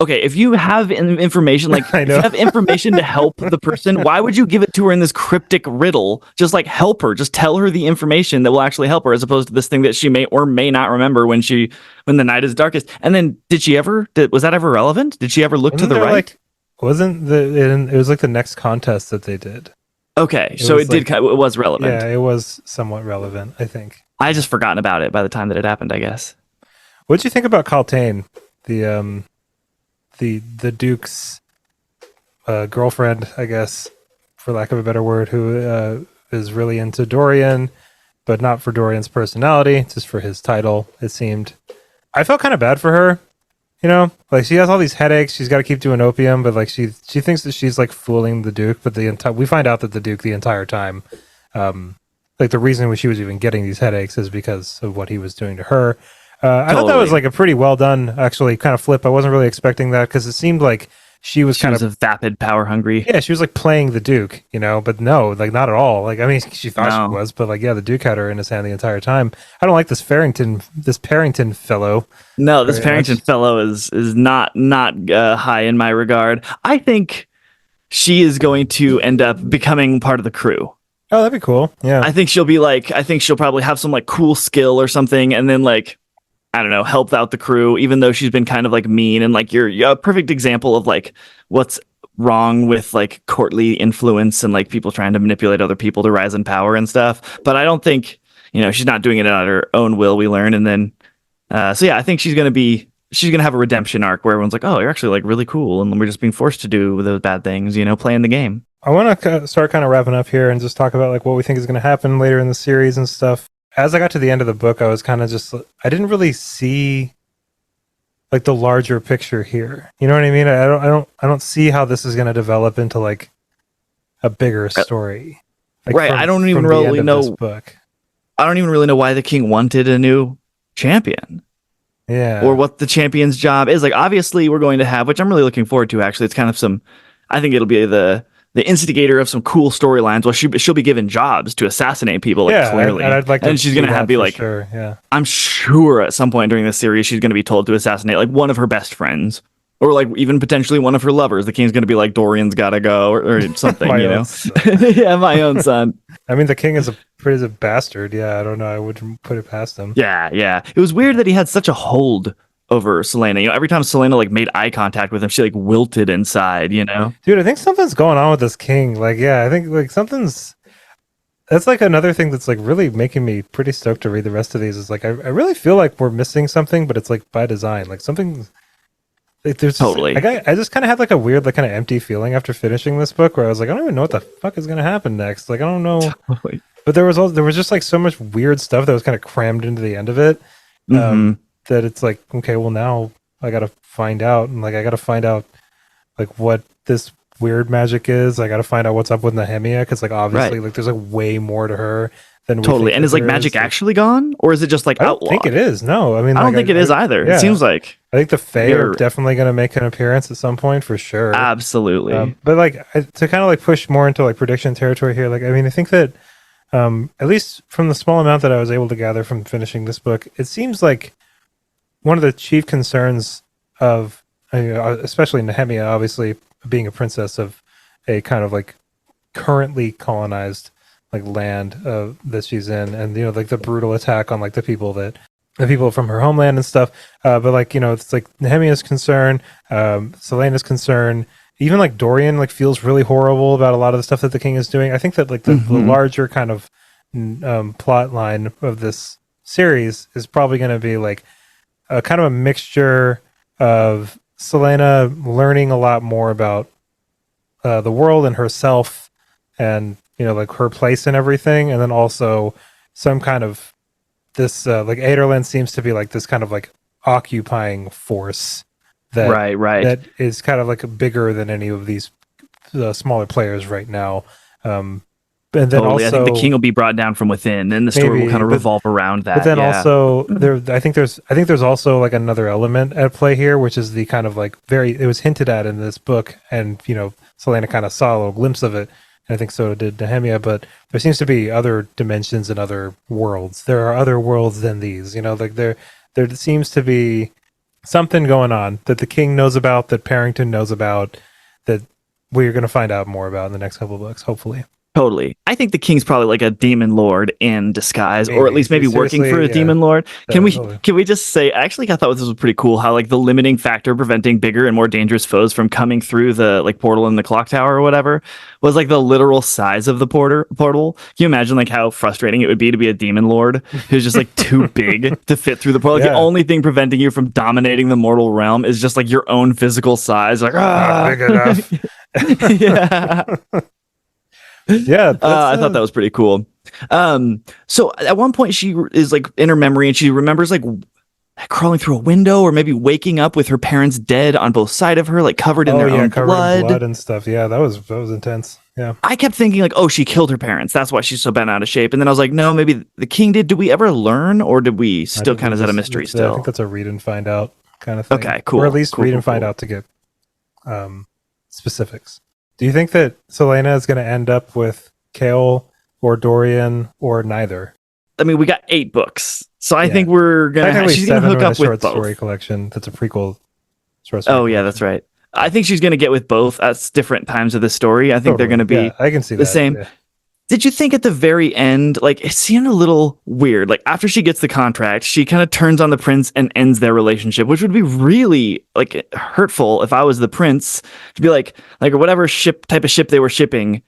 okay, if you have information, like if you have information to help the person, why would you give it to her in this cryptic riddle? Just like help her, just tell her the information that will actually help her, as opposed to this thing that she may or may not remember when the night is darkest. And then was that ever relevant? Did she ever look to the right? Like, it was like the next contest that they did. Okay, so it was relevant. Yeah, it was somewhat relevant, I think. I just forgotten about it by the time that it happened, I guess. What did you think about Kaltain, the Duke's girlfriend, I guess, for lack of a better word, who is really into Dorian, but not for Dorian's personality, just for his title, it seemed. I felt kind of bad for her, like she has all these headaches, she's got to keep doing opium, but like she thinks that she's like fooling the Duke, but we find out that the Duke the entire time, like the reason she was even getting these headaches is because of what he was doing to her. I thought that was like a pretty well done, actually, kind of flip. I wasn't really expecting that because it seemed like she was She kind was of a vapid, power hungry. yeah, she was like playing the Duke, you know, but no, like not at all. Like I mean, she thought No. she was, but like yeah, the Duke had her in his hand the entire time. I don't like this Parrington fellow No, this very much. Parrington fellow is not high in my regard. I think she is going to end up becoming part of the crew. Oh, that'd be cool. Yeah, I think she'll probably have some like cool skill or something, and then like I don't know, help out the crew, even though she's been kind of like mean and like you're a perfect example of like what's wrong with like courtly influence and like people trying to manipulate other people to rise in power and stuff. But I don't think she's not doing it on her own will. We learn, and then so yeah, I think she's gonna have a redemption arc where everyone's like, oh, you're actually like really cool, and we're just being forced to do those bad things, playing the game. I want to start kind of wrapping up here and just talk about like what we think is going to happen later in the series and stuff. As I got to the end of the book, I was kind of just I didn't really see like the larger picture here. You know what I mean? I don't see how this is going to develop into like a bigger story. Like Right. I don't even really know this book. I don't even really know why the king wanted a new champion. Yeah. Or what the champion's job is. Like, obviously, we're going to have, which I'm really looking forward to, actually. It's kind of I think it'll be the instigator of some cool storylines. Well, she'll be given jobs to assassinate people, like, clearly. And I'd like to and she's going to have be like, sure, yeah. I'm sure at some point during this series, she's going to be told to assassinate, like, one of her best friends. Or, like, even potentially one of her lovers. The king's going to be like, Dorian's got to go, or something, Yeah, my own son. I mean, the king is a bastard. Yeah, I don't know. I wouldn't put it past him. Yeah. It was weird that he had such a hold over Celaena. Every time Celaena like made eye contact with him, she like wilted inside. Dude, I think something's going on with this king. Like, yeah, I think like that's like another thing that's like really making me pretty stoked to read the rest of these. Is like I really feel like we're missing something, but it's like by design. Like something. Like there's totally. I just kind of had like a weird, like kind of empty feeling after finishing this book, where I was like, I don't even know what the fuck is gonna happen next. Like I don't know. Totally. But there was just like so much weird stuff that was kind of crammed into the end of it. That it's like, okay, well now I gotta find out, and like I gotta find out like what this weird magic is. I gotta find out what's up with Nehemia, because like obviously like there's like way more to her than totally. And is like magic actually gone, or is it just like I don't outlawed? think it is. No, I mean I don't think it is either. Yeah. It seems like I think the Fae are definitely gonna make an appearance at some point for sure. Absolutely. But like to kind of like push more into like prediction territory here. Like I mean, I think that at least from the small amount that I was able to gather from finishing this book, it seems like one of the chief concerns of, especially Nehemia, obviously being a princess of a kind of like currently colonized like land that she's in, and like the brutal attack on like the people from her homeland and stuff. But like it's like Nehemia's concern, Celaena's concern, even like Dorian like feels really horrible about a lot of the stuff that the king is doing. I think that like the larger kind of plot line of this series is probably going to be like a kind of a mixture of Celaena learning a lot more about the world and herself, and like her place and everything, and then also some kind of this like Aderlan seems to be like this kind of like occupying force that that is kind of like bigger than any of these smaller players right now. And then also, I think the king will be brought down from within, and the story will kind of revolve around that. But then also, I think there's also like another element at play here, which is the kind of like it was hinted at in this book, and Celaena kind of saw a little glimpse of it, and I think so did Nehemia. But there seems to be other dimensions and other worlds. There are other worlds than these. Like there seems to be something going on that the king knows about, that Parrington knows about, that we're going to find out more about in the next couple of books, hopefully. Totally. I think the king's probably like a demon lord in disguise, or at least maybe working for a demon lord. Can we just say, actually, I thought this was pretty cool how like the limiting factor preventing bigger and more dangerous foes from coming through the like portal in the clock tower or whatever was like the literal size of the portal. Can you imagine like how frustrating it would be to be a demon lord who's just like too big to fit through the portal? Like, the only thing preventing you from dominating the mortal realm is just like your own physical size. Like, big enough. Yeah. Yeah, I thought that was pretty cool. So at one point she is like in her memory and she remembers like crawling through a window or maybe waking up with her parents dead on both sides of her, like covered in their own blood and stuff. Yeah, that was intense. Yeah, I kept thinking like, oh, she killed her parents. That's why she's so bent out of shape. And then I was like, no, maybe the king did. Did we ever learn, or did we still kind of set a mystery still? I think that's a read and find out kind of thing. Okay, cool. Or at least read and find out to get specifics. Do you think that Selena is going to end up with Kale or Dorian or neither? I mean, we got 8 books, so I Yeah. think we're gonna Technically she's gonna 7 hook with up the with short both. story collection. That's a prequel short story. Oh yeah, that's right. I think she's gonna get with both at different times of the story. I think they're gonna be I can see the that. same. Yeah. Did you think at the very end, like it seemed a little weird? Like after she gets the contract, she kind of turns on the prince and ends their relationship, which would be really like hurtful if I was the prince to be like whatever type of ship they were shipping.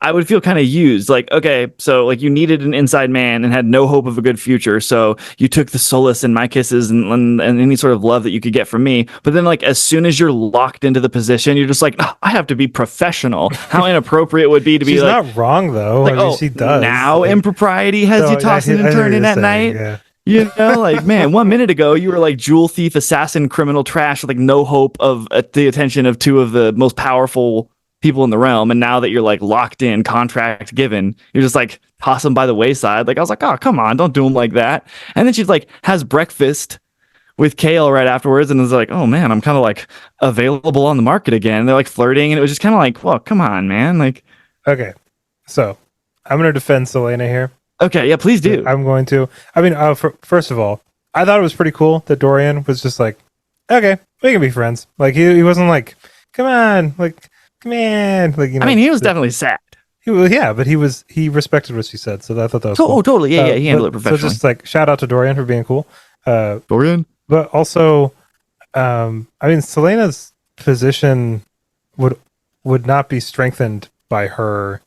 I would feel kind of used. Like, okay, so like you needed an inside man and had no hope of a good future, so you took the solace in my kisses and any sort of love that you could get from me. But then, like, as soon as you're locked into the position, you're just like, oh, I have to be professional. How inappropriate it would be to be She's like, not wrong though. like, I mean, oh, she does. now Like, impropriety has no, you tossing I and hear turning what at you're saying, night. Yeah. You know, like, man, 1 minute ago you were like jewel thief, assassin, criminal trash, with like no hope of the attention of 2 of the most powerful people in the realm, and now that you're like locked in, contract given, you're just like toss them by the wayside. Like I was like, oh come on, don't do them like that. And then she's like has breakfast with Kale right afterwards, and is like, oh man, I'm kind of like available on the market again. And they're like flirting, and it was just kind of like, well, come on, man. Like, Okay, so I'm going to defend Selena here. okay, yeah, please do. I'm going to. I mean, first of all, I thought it was pretty cool that Dorian was just like, okay, we can be friends. Like he wasn't like, come on, like. Man, like you know. I mean, he was definitely sad. Yeah, but he respected what she said, so I thought that was cool. Oh, totally. Yeah, he handled it So professionally. just like shout out to Dorian for being cool. Dorian? But also, I mean, Selena's position would not be strengthened by her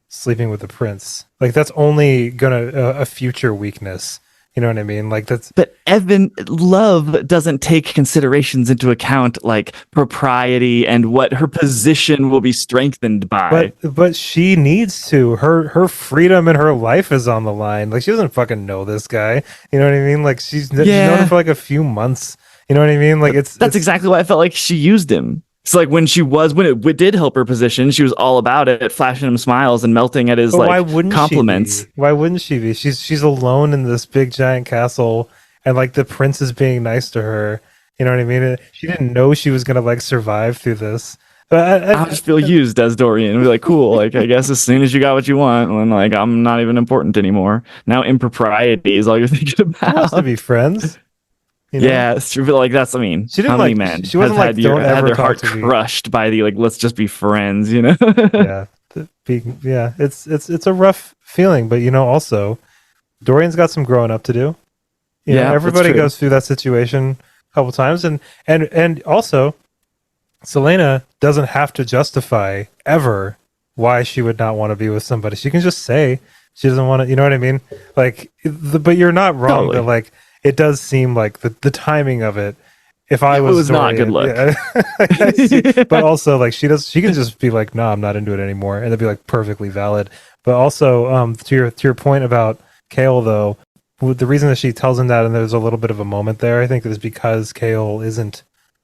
sleeping with the prince. Like that's only gonna a future weakness. You know what I mean? Like that's. But Evan, love doesn't take considerations into account like propriety and what her position will be strengthened by. But she needs to. Her freedom and her life is on the line. Like she doesn't fucking know this guy. You know what I mean? Like she's known him for like a few months. You know what I mean? Like that's exactly why I felt like she used him. So like when it did help her position, she was all about it, flashing him smiles and melting at his But why like wouldn't compliments. She be? Why wouldn't she be? She's alone in this big giant castle, and like the prince is being nice to her. You know what I mean? She didn't know she was gonna like survive through this. But I just feel used as Dorian. Be like, cool. Like I guess as soon as you got what you want, then like I'm not even important anymore. Now impropriety is all you're thinking she wants to about. be friends. You know? Yeah, it's true. But like that's, I mean, She didn't how many like- men she wasn't have like, had, "Don't had ever their talk heart to me." crushed by the like, let's just be friends, you know? Yeah, it's a rough feeling, but you know, also Dorian's got some growing up to do. You know, Yeah, that's everybody true. goes through that situation a couple times, and also Selena doesn't have to justify ever why she would not want to be with somebody. She can just say she doesn't want to. You know what I mean? Like, but you're not wrong. Totally. But like, it does seem like the timing of it. If I It was was not Dorian, good luck. yeah, I see. But also like she can just be like, no, I'm not into it anymore, and it'd be like perfectly valid. But also, to your point about Kale though, the reason that she tells him that, and there's a little bit of a moment there, I think, is because Kale isn't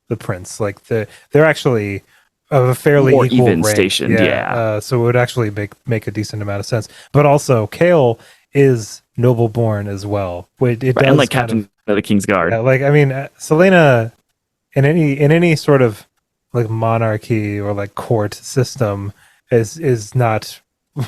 the prince. Like they're actually of a fairly More equal even rank. stationed, yeah. So it would actually make a decent amount of sense. But also, Kale is noble born as well. It does And like kind Captain of the King's Guard. yeah, like I mean, Selena in any sort of like monarchy or like court system is not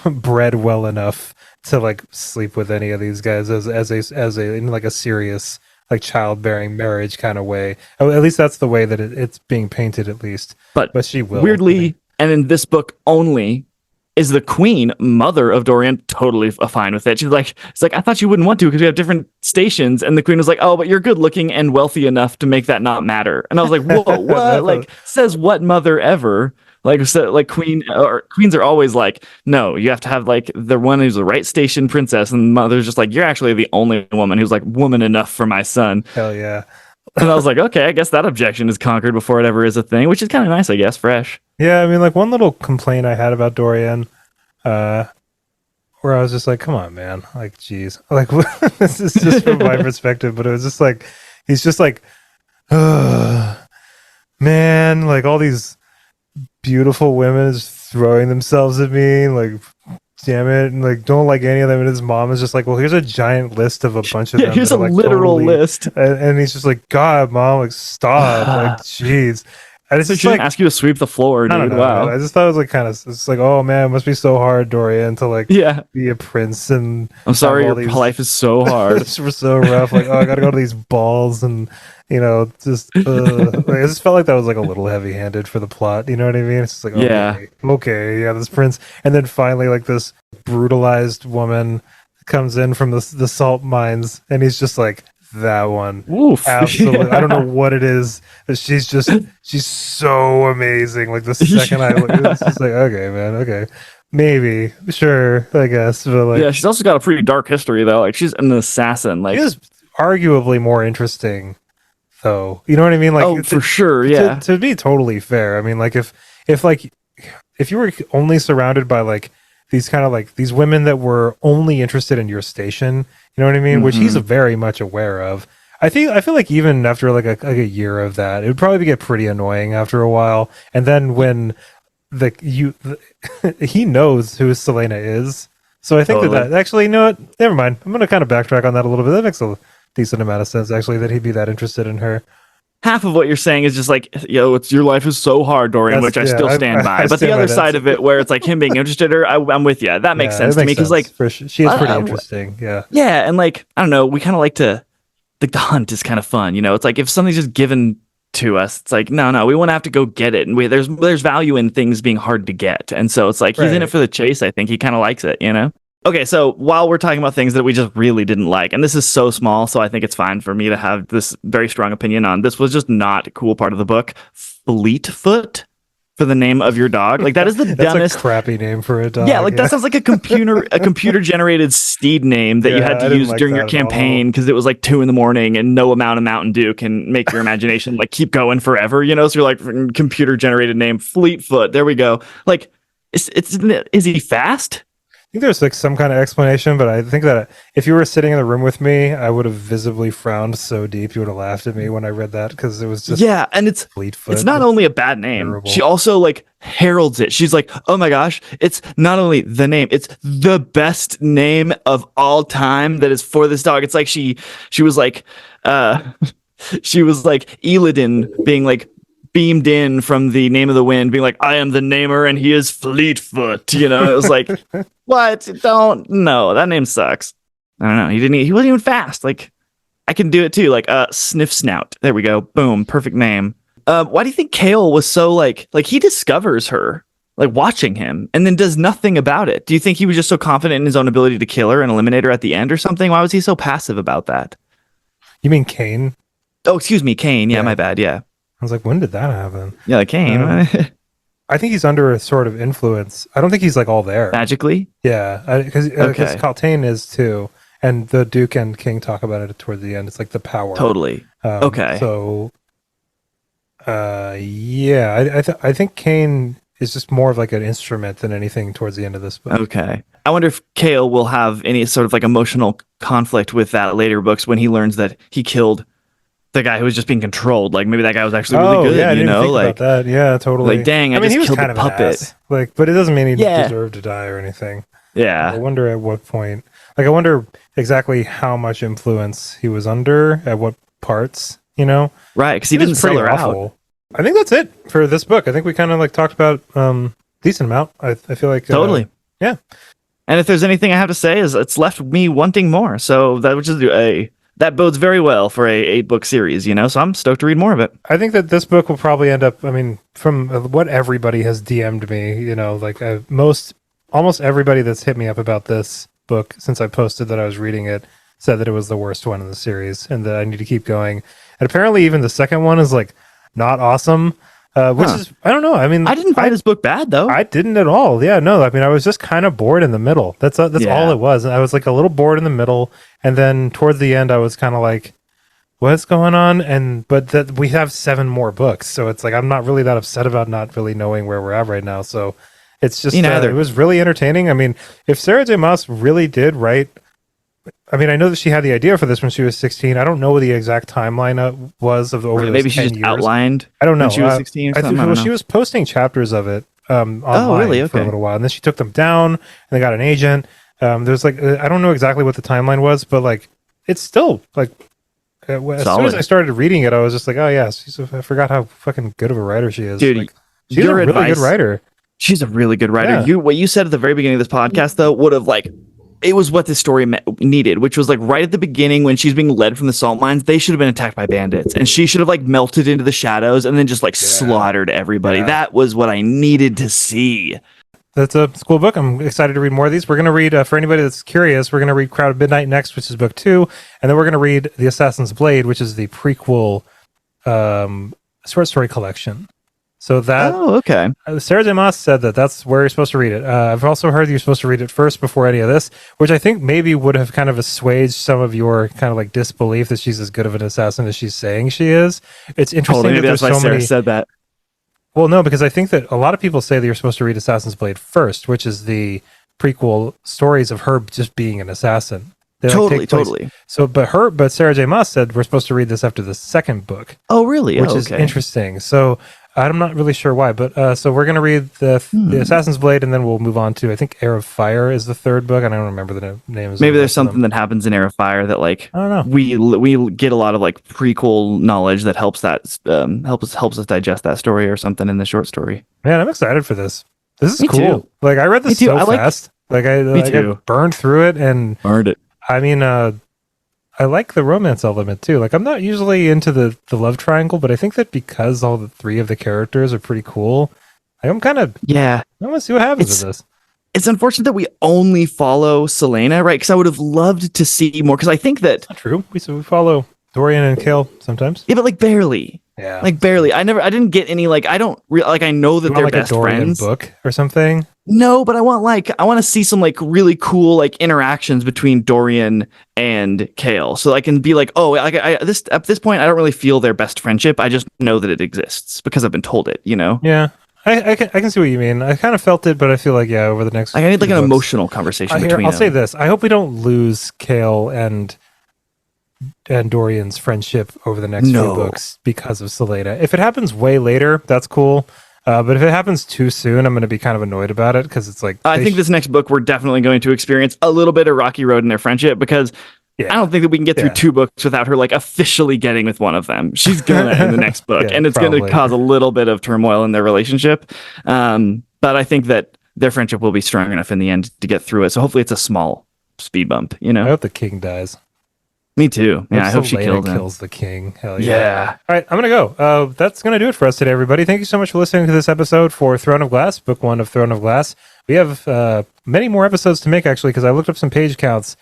bred well enough to like sleep with any of these guys as a in like a serious like childbearing marriage kind of way. At least that's the way that it's being painted. At least, But she will weirdly, and in this book only, is the queen, mother of Dorian, totally fine with it. She's like, it's like, I thought you wouldn't want to because we have different stations. And the queen was like, oh, but you're good looking and wealthy enough to make that not matter. And I was like, whoa, what? Like, says what mother ever? Like, so, like queens are always like, no, you have to have like the one who's the right station princess. And mother's just like, you're actually the only woman who's like woman enough for my son. Hell yeah. And I was like, okay, I guess that objection is conquered before it ever is a thing, which is kind of nice, I guess, fresh. Yeah, I mean, like one little complaint I had about Dorian, where I was just like, "Come on, man! Like, geez, like this is just from my perspective." But it was just like he's just like, man, like all these beautiful women is throwing themselves at me, like, damn it, and like don't like any of them. And his mom is just like, "Well, here's a giant list of a bunch of Yeah, them." here's that a are, like, literal totally- list. and he's just like, God, mom, like stop, like, jeez. And it's So just she didn't like, ask you to sweep the floor, I don't dude. know. Wow. I just thought it was like kind of, it's like, oh man, it must be so hard, Dorian, to like Yeah. be a prince and I'm sorry, have your all these life is so hard. it's so rough. Like, oh, I gotta go to these balls and just like, I just felt like that was like a little heavy handed for the plot. You know what I mean? It's just like, Yeah. okay, yeah, this prince, and then finally like this brutalized woman comes in from the salt mines, and he's just like that one. Oof. Absolutely, Yeah. I don't know what it is, but she's so amazing. Like the second I look, it's just like, okay, man, okay. Maybe, sure, I guess, but like, Yeah, she's also got a pretty dark history though. Like she's an assassin. Like it is arguably more interesting, though. You know what I mean? Like, oh, for sure. Yeah. to be totally fair, I mean, like if you were only surrounded by like these kind of like these women that were only interested in your station, you know what I mean? Which he's very much aware of. I feel like even after like a year of that, it would probably get pretty annoying after a while. And then when he knows who Selena is, so I think Totally. that actually, you know what? Never mind. I'm gonna kind of backtrack on that a little bit. That makes a decent amount of sense, actually, that he'd be that interested in her. Half of what you're saying is just like, yo, it's your life is so hard, Dorian, which I still stand by. But the stand by other that. side of it, where it's like him being interested in her, I'm with you. That makes sense it to me because, like, for sure. She is pretty uh, interesting. Yeah, yeah, and like, I don't know, we kind of like to, like, the hunt is kind of fun, you know? It's like if something's just given to us, it's like, no, we want to have to go get it, and there's value in things being hard to get, and so it's like he's in Right. it for the chase. I think he kind of likes it, you know? Okay, so while we're talking about things that we just really didn't like, and this is so small, so I think it's fine for me to have this very strong opinion on. This was just not a cool part of the book. Fleetfoot for the name of your dog. Like that is the that's dumbest. a crappy name for a dog. Yeah, like that sounds like a computer generated steed name that you Yeah, had I to didn't use like during your that at all. campaign because it was like 2 a.m. and no amount of Mountain Dew can make your imagination like keep going forever, you know? So you're like computer generated name Fleetfoot. There we go. Like is he fast? I think there's like some kind of explanation, but I think that if you were sitting in the room with me, I would have visibly frowned so deep you would have laughed at me when I read that because it was just Yeah, and it's Fleetfoot. not only a bad name. Terrible. She also like heralds it. She's like, "Oh my gosh, it's not only the name, it's the best name of all time that is for this dog." It's like she was like she was like Eladin being like beamed in from the Name of the Wind being like, "I am the namer and he is Fleetfoot." You know, it was like, "What? Don't no, that name sucks." I don't know. He wasn't even fast. Like I can do it too. Like Sniff Snout. There we go. Boom, perfect name. Why do you think Kale was so like he discovers her, like watching him, and then does nothing about it? Do you think he was just so confident in his own ability to kill her and eliminate her at the end or something? Why was he so passive about that? You mean Kane? Oh, excuse me, Kane. Yeah, Yeah. my bad. Yeah. I was like, when did that happen? Yeah, like Kane. I think he's under a sort of influence. I don't think he's like all there. Magically? Yeah, because Okay. Kaltain is too, and the Duke and King talk about it toward the end. It's like the power. Totally. Okay. So, yeah, I think Kane is just more of like an instrument than anything towards the end of this book. Okay. I wonder if Kale will have any sort of like emotional conflict with that later books when he learns that he killed the guy who was just being controlled. Like maybe that guy was actually really good, yeah, I you didn't know? think Like about that. Yeah, totally. like, dang, I mean, just he was killed kind the of an puppet. ass. Like, but it doesn't mean he Yeah. deserved to die or anything. I yeah. wonder at what point. Like, I wonder exactly how much influence he was under at what parts. You know, Right, because he It was didn't sell pretty her out. awful. I think that's it for this book. I think we kind of like talked about decent amount. I feel like Totally. yeah. And if there's anything I have to say is it's left me wanting more. So that which is that bodes very well for a 8-book series, you know? So I'm stoked to read more of it. I think that this book will probably end up. I mean, from what everybody has DM'd me, you know, like almost everybody that's hit me up about this book since I posted that I was reading it said that it was the worst one in the series and that I need to keep going. And apparently, even the second one is like not awesome, which is I don't know. I mean, I didn't find this book bad though. I didn't at all. Yeah, no. I mean, I was just kind of bored in the middle. That's Yeah. all it was. I was like a little bored in the middle, and then towards the end, I was kind of like, "What's going on?" But that we have 7 more books, so it's like I'm not really that upset about not really knowing where we're at right now. So it's just Me neither. it was really entertaining. I mean, if Sarah J. Maas really did write. I mean, I know that she had the idea for this when she was 16. I don't know what the exact timeline was of over those Maybe she 10 just years. outlined. I don't know. when she was 16 or I something. think I don't she know. was posting chapters of it online really? for a Okay. little while, and then she took them down, and they got an agent. There's like I don't know exactly what the timeline was, but like it's still like as soon Solid. as I started reading it, I was just like, oh yeah, I forgot how fucking good of a writer she is. Dude, like, she's a your really good advice- writer. She's a really good writer. Yeah. What you said at the very beginning of this podcast, though, would have like, it was what this story needed, which was like right at the beginning when she's being led from the salt mines, they should have been attacked by bandits, and she should have like melted into the shadows and then just like slaughtered everybody. Yeah. That was what I needed to see. That's a cool book. I'm excited to read more of these. We're going to read, for anybody that's curious, we're going to read Crowd of Midnight next, which is book 2, and then we're going to read The Assassin's Blade, which is the prequel short story collection. So that okay. Sarah J. Maas said that that's where you're supposed to read it. I've also heard you're supposed to read it first before any of this, which I think maybe would have kind of assuaged some of your kind of like disbelief that she's as good of an assassin as she's saying she is. It's interesting Maybe that that's there's why so Sarah many. said that. Well, no, because I think that a lot of people say that you're supposed to read Assassin's Blade first, which is the prequel stories of her just being an assassin. They, like, take place. Totally. So, but Sarah J. Maas said we're supposed to read this after the second book, Oh, really? which is interesting. So I'm not really sure why, but so we're going to read the Assassin's Blade, and then we'll move on to, I think, Heir of Fire is the third book. I don't remember the names. Maybe there's something that happens in Heir of Fire that like I don't know. we get a lot of like prequel knowledge that helps us digest that story or something in the short story. Man, I'm excited for this. This is Me cool. too. Like I read this Me too. so I like- fast. Like I too. burned through it, and Earned it. I mean, I like the romance element too. Like I'm not usually into the love triangle, but I think that because all the three of the characters are pretty cool, I'm kind of Yeah. I want to see what happens It's- with this. It's unfortunate that we only follow Selena, right? Because I would have loved to see more. Because I think that, Not true. We follow Dorian and Kale sometimes. yeah, but like barely, Yeah, like barely. I didn't get any like. I don't like. I know that you they're want like a best Dorian friends. book or something. No, but I want to see some like really cool like interactions between Dorian and Kale, so I can be like, oh, like at this point, I don't really feel their best friendship. I just know that it exists because I've been told it. You know, Yeah, I can see what you mean. I kind of felt it, but I feel like over the next. like I need like few an books- emotional conversation between I'll them. say this: I hope we don't lose Kale and Dorian's friendship over the next few No. books because of Selena. If it happens way later, that's cool. But if it happens too soon, I'm going to be kind of annoyed about it because it's like I think this next book we're definitely going to experience a little bit of rocky road in their friendship because Yeah. I don't think that we can get through Yeah. 2 books without her like officially getting with one of them. She's gonna in the next book, Yeah, and it's going probably. to cause a little bit of turmoil in their relationship. But I think that their friendship will be strong enough in the end to get through it. So hopefully it's a small speed bump. You I know, hope the king dies. me too. Yeah, I hope she Selena killed him. kills the king. Hell yeah. Yeah. All right, I'm going to go. That's going to do it for us today, everybody. Thank you so much for listening to this episode for Throne of Glass, book 1 of Throne of Glass. We have many more episodes to make, actually, because I looked up some page counts.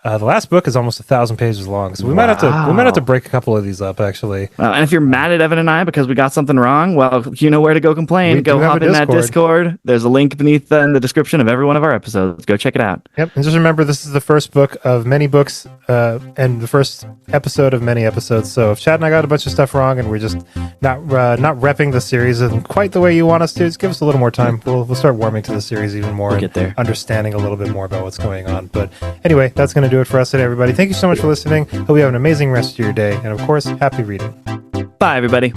The last book is almost 1,000 pages long, so we might have to break a couple of these up, actually. And if you're mad at Evan and I because we got something wrong, well, you know where to go complain. We Go do have hop a in that Discord. Discord. There's a link beneath in the description of every one of our episodes. Go check it out. Yep, and just remember, this is the first book of many books, and the first episode of many episodes. So if Chad and I got a bunch of stuff wrong, and we're just not repping the series in quite the way you want us to, just give us a little more time. We'll start warming to the series even more, We'll and get there. understanding a little bit more about what's going on. But anyway, that's going to do it for us today, everybody. Thank you so much for listening. Hope you have an amazing rest of your day, and of course, happy reading. Bye, everybody.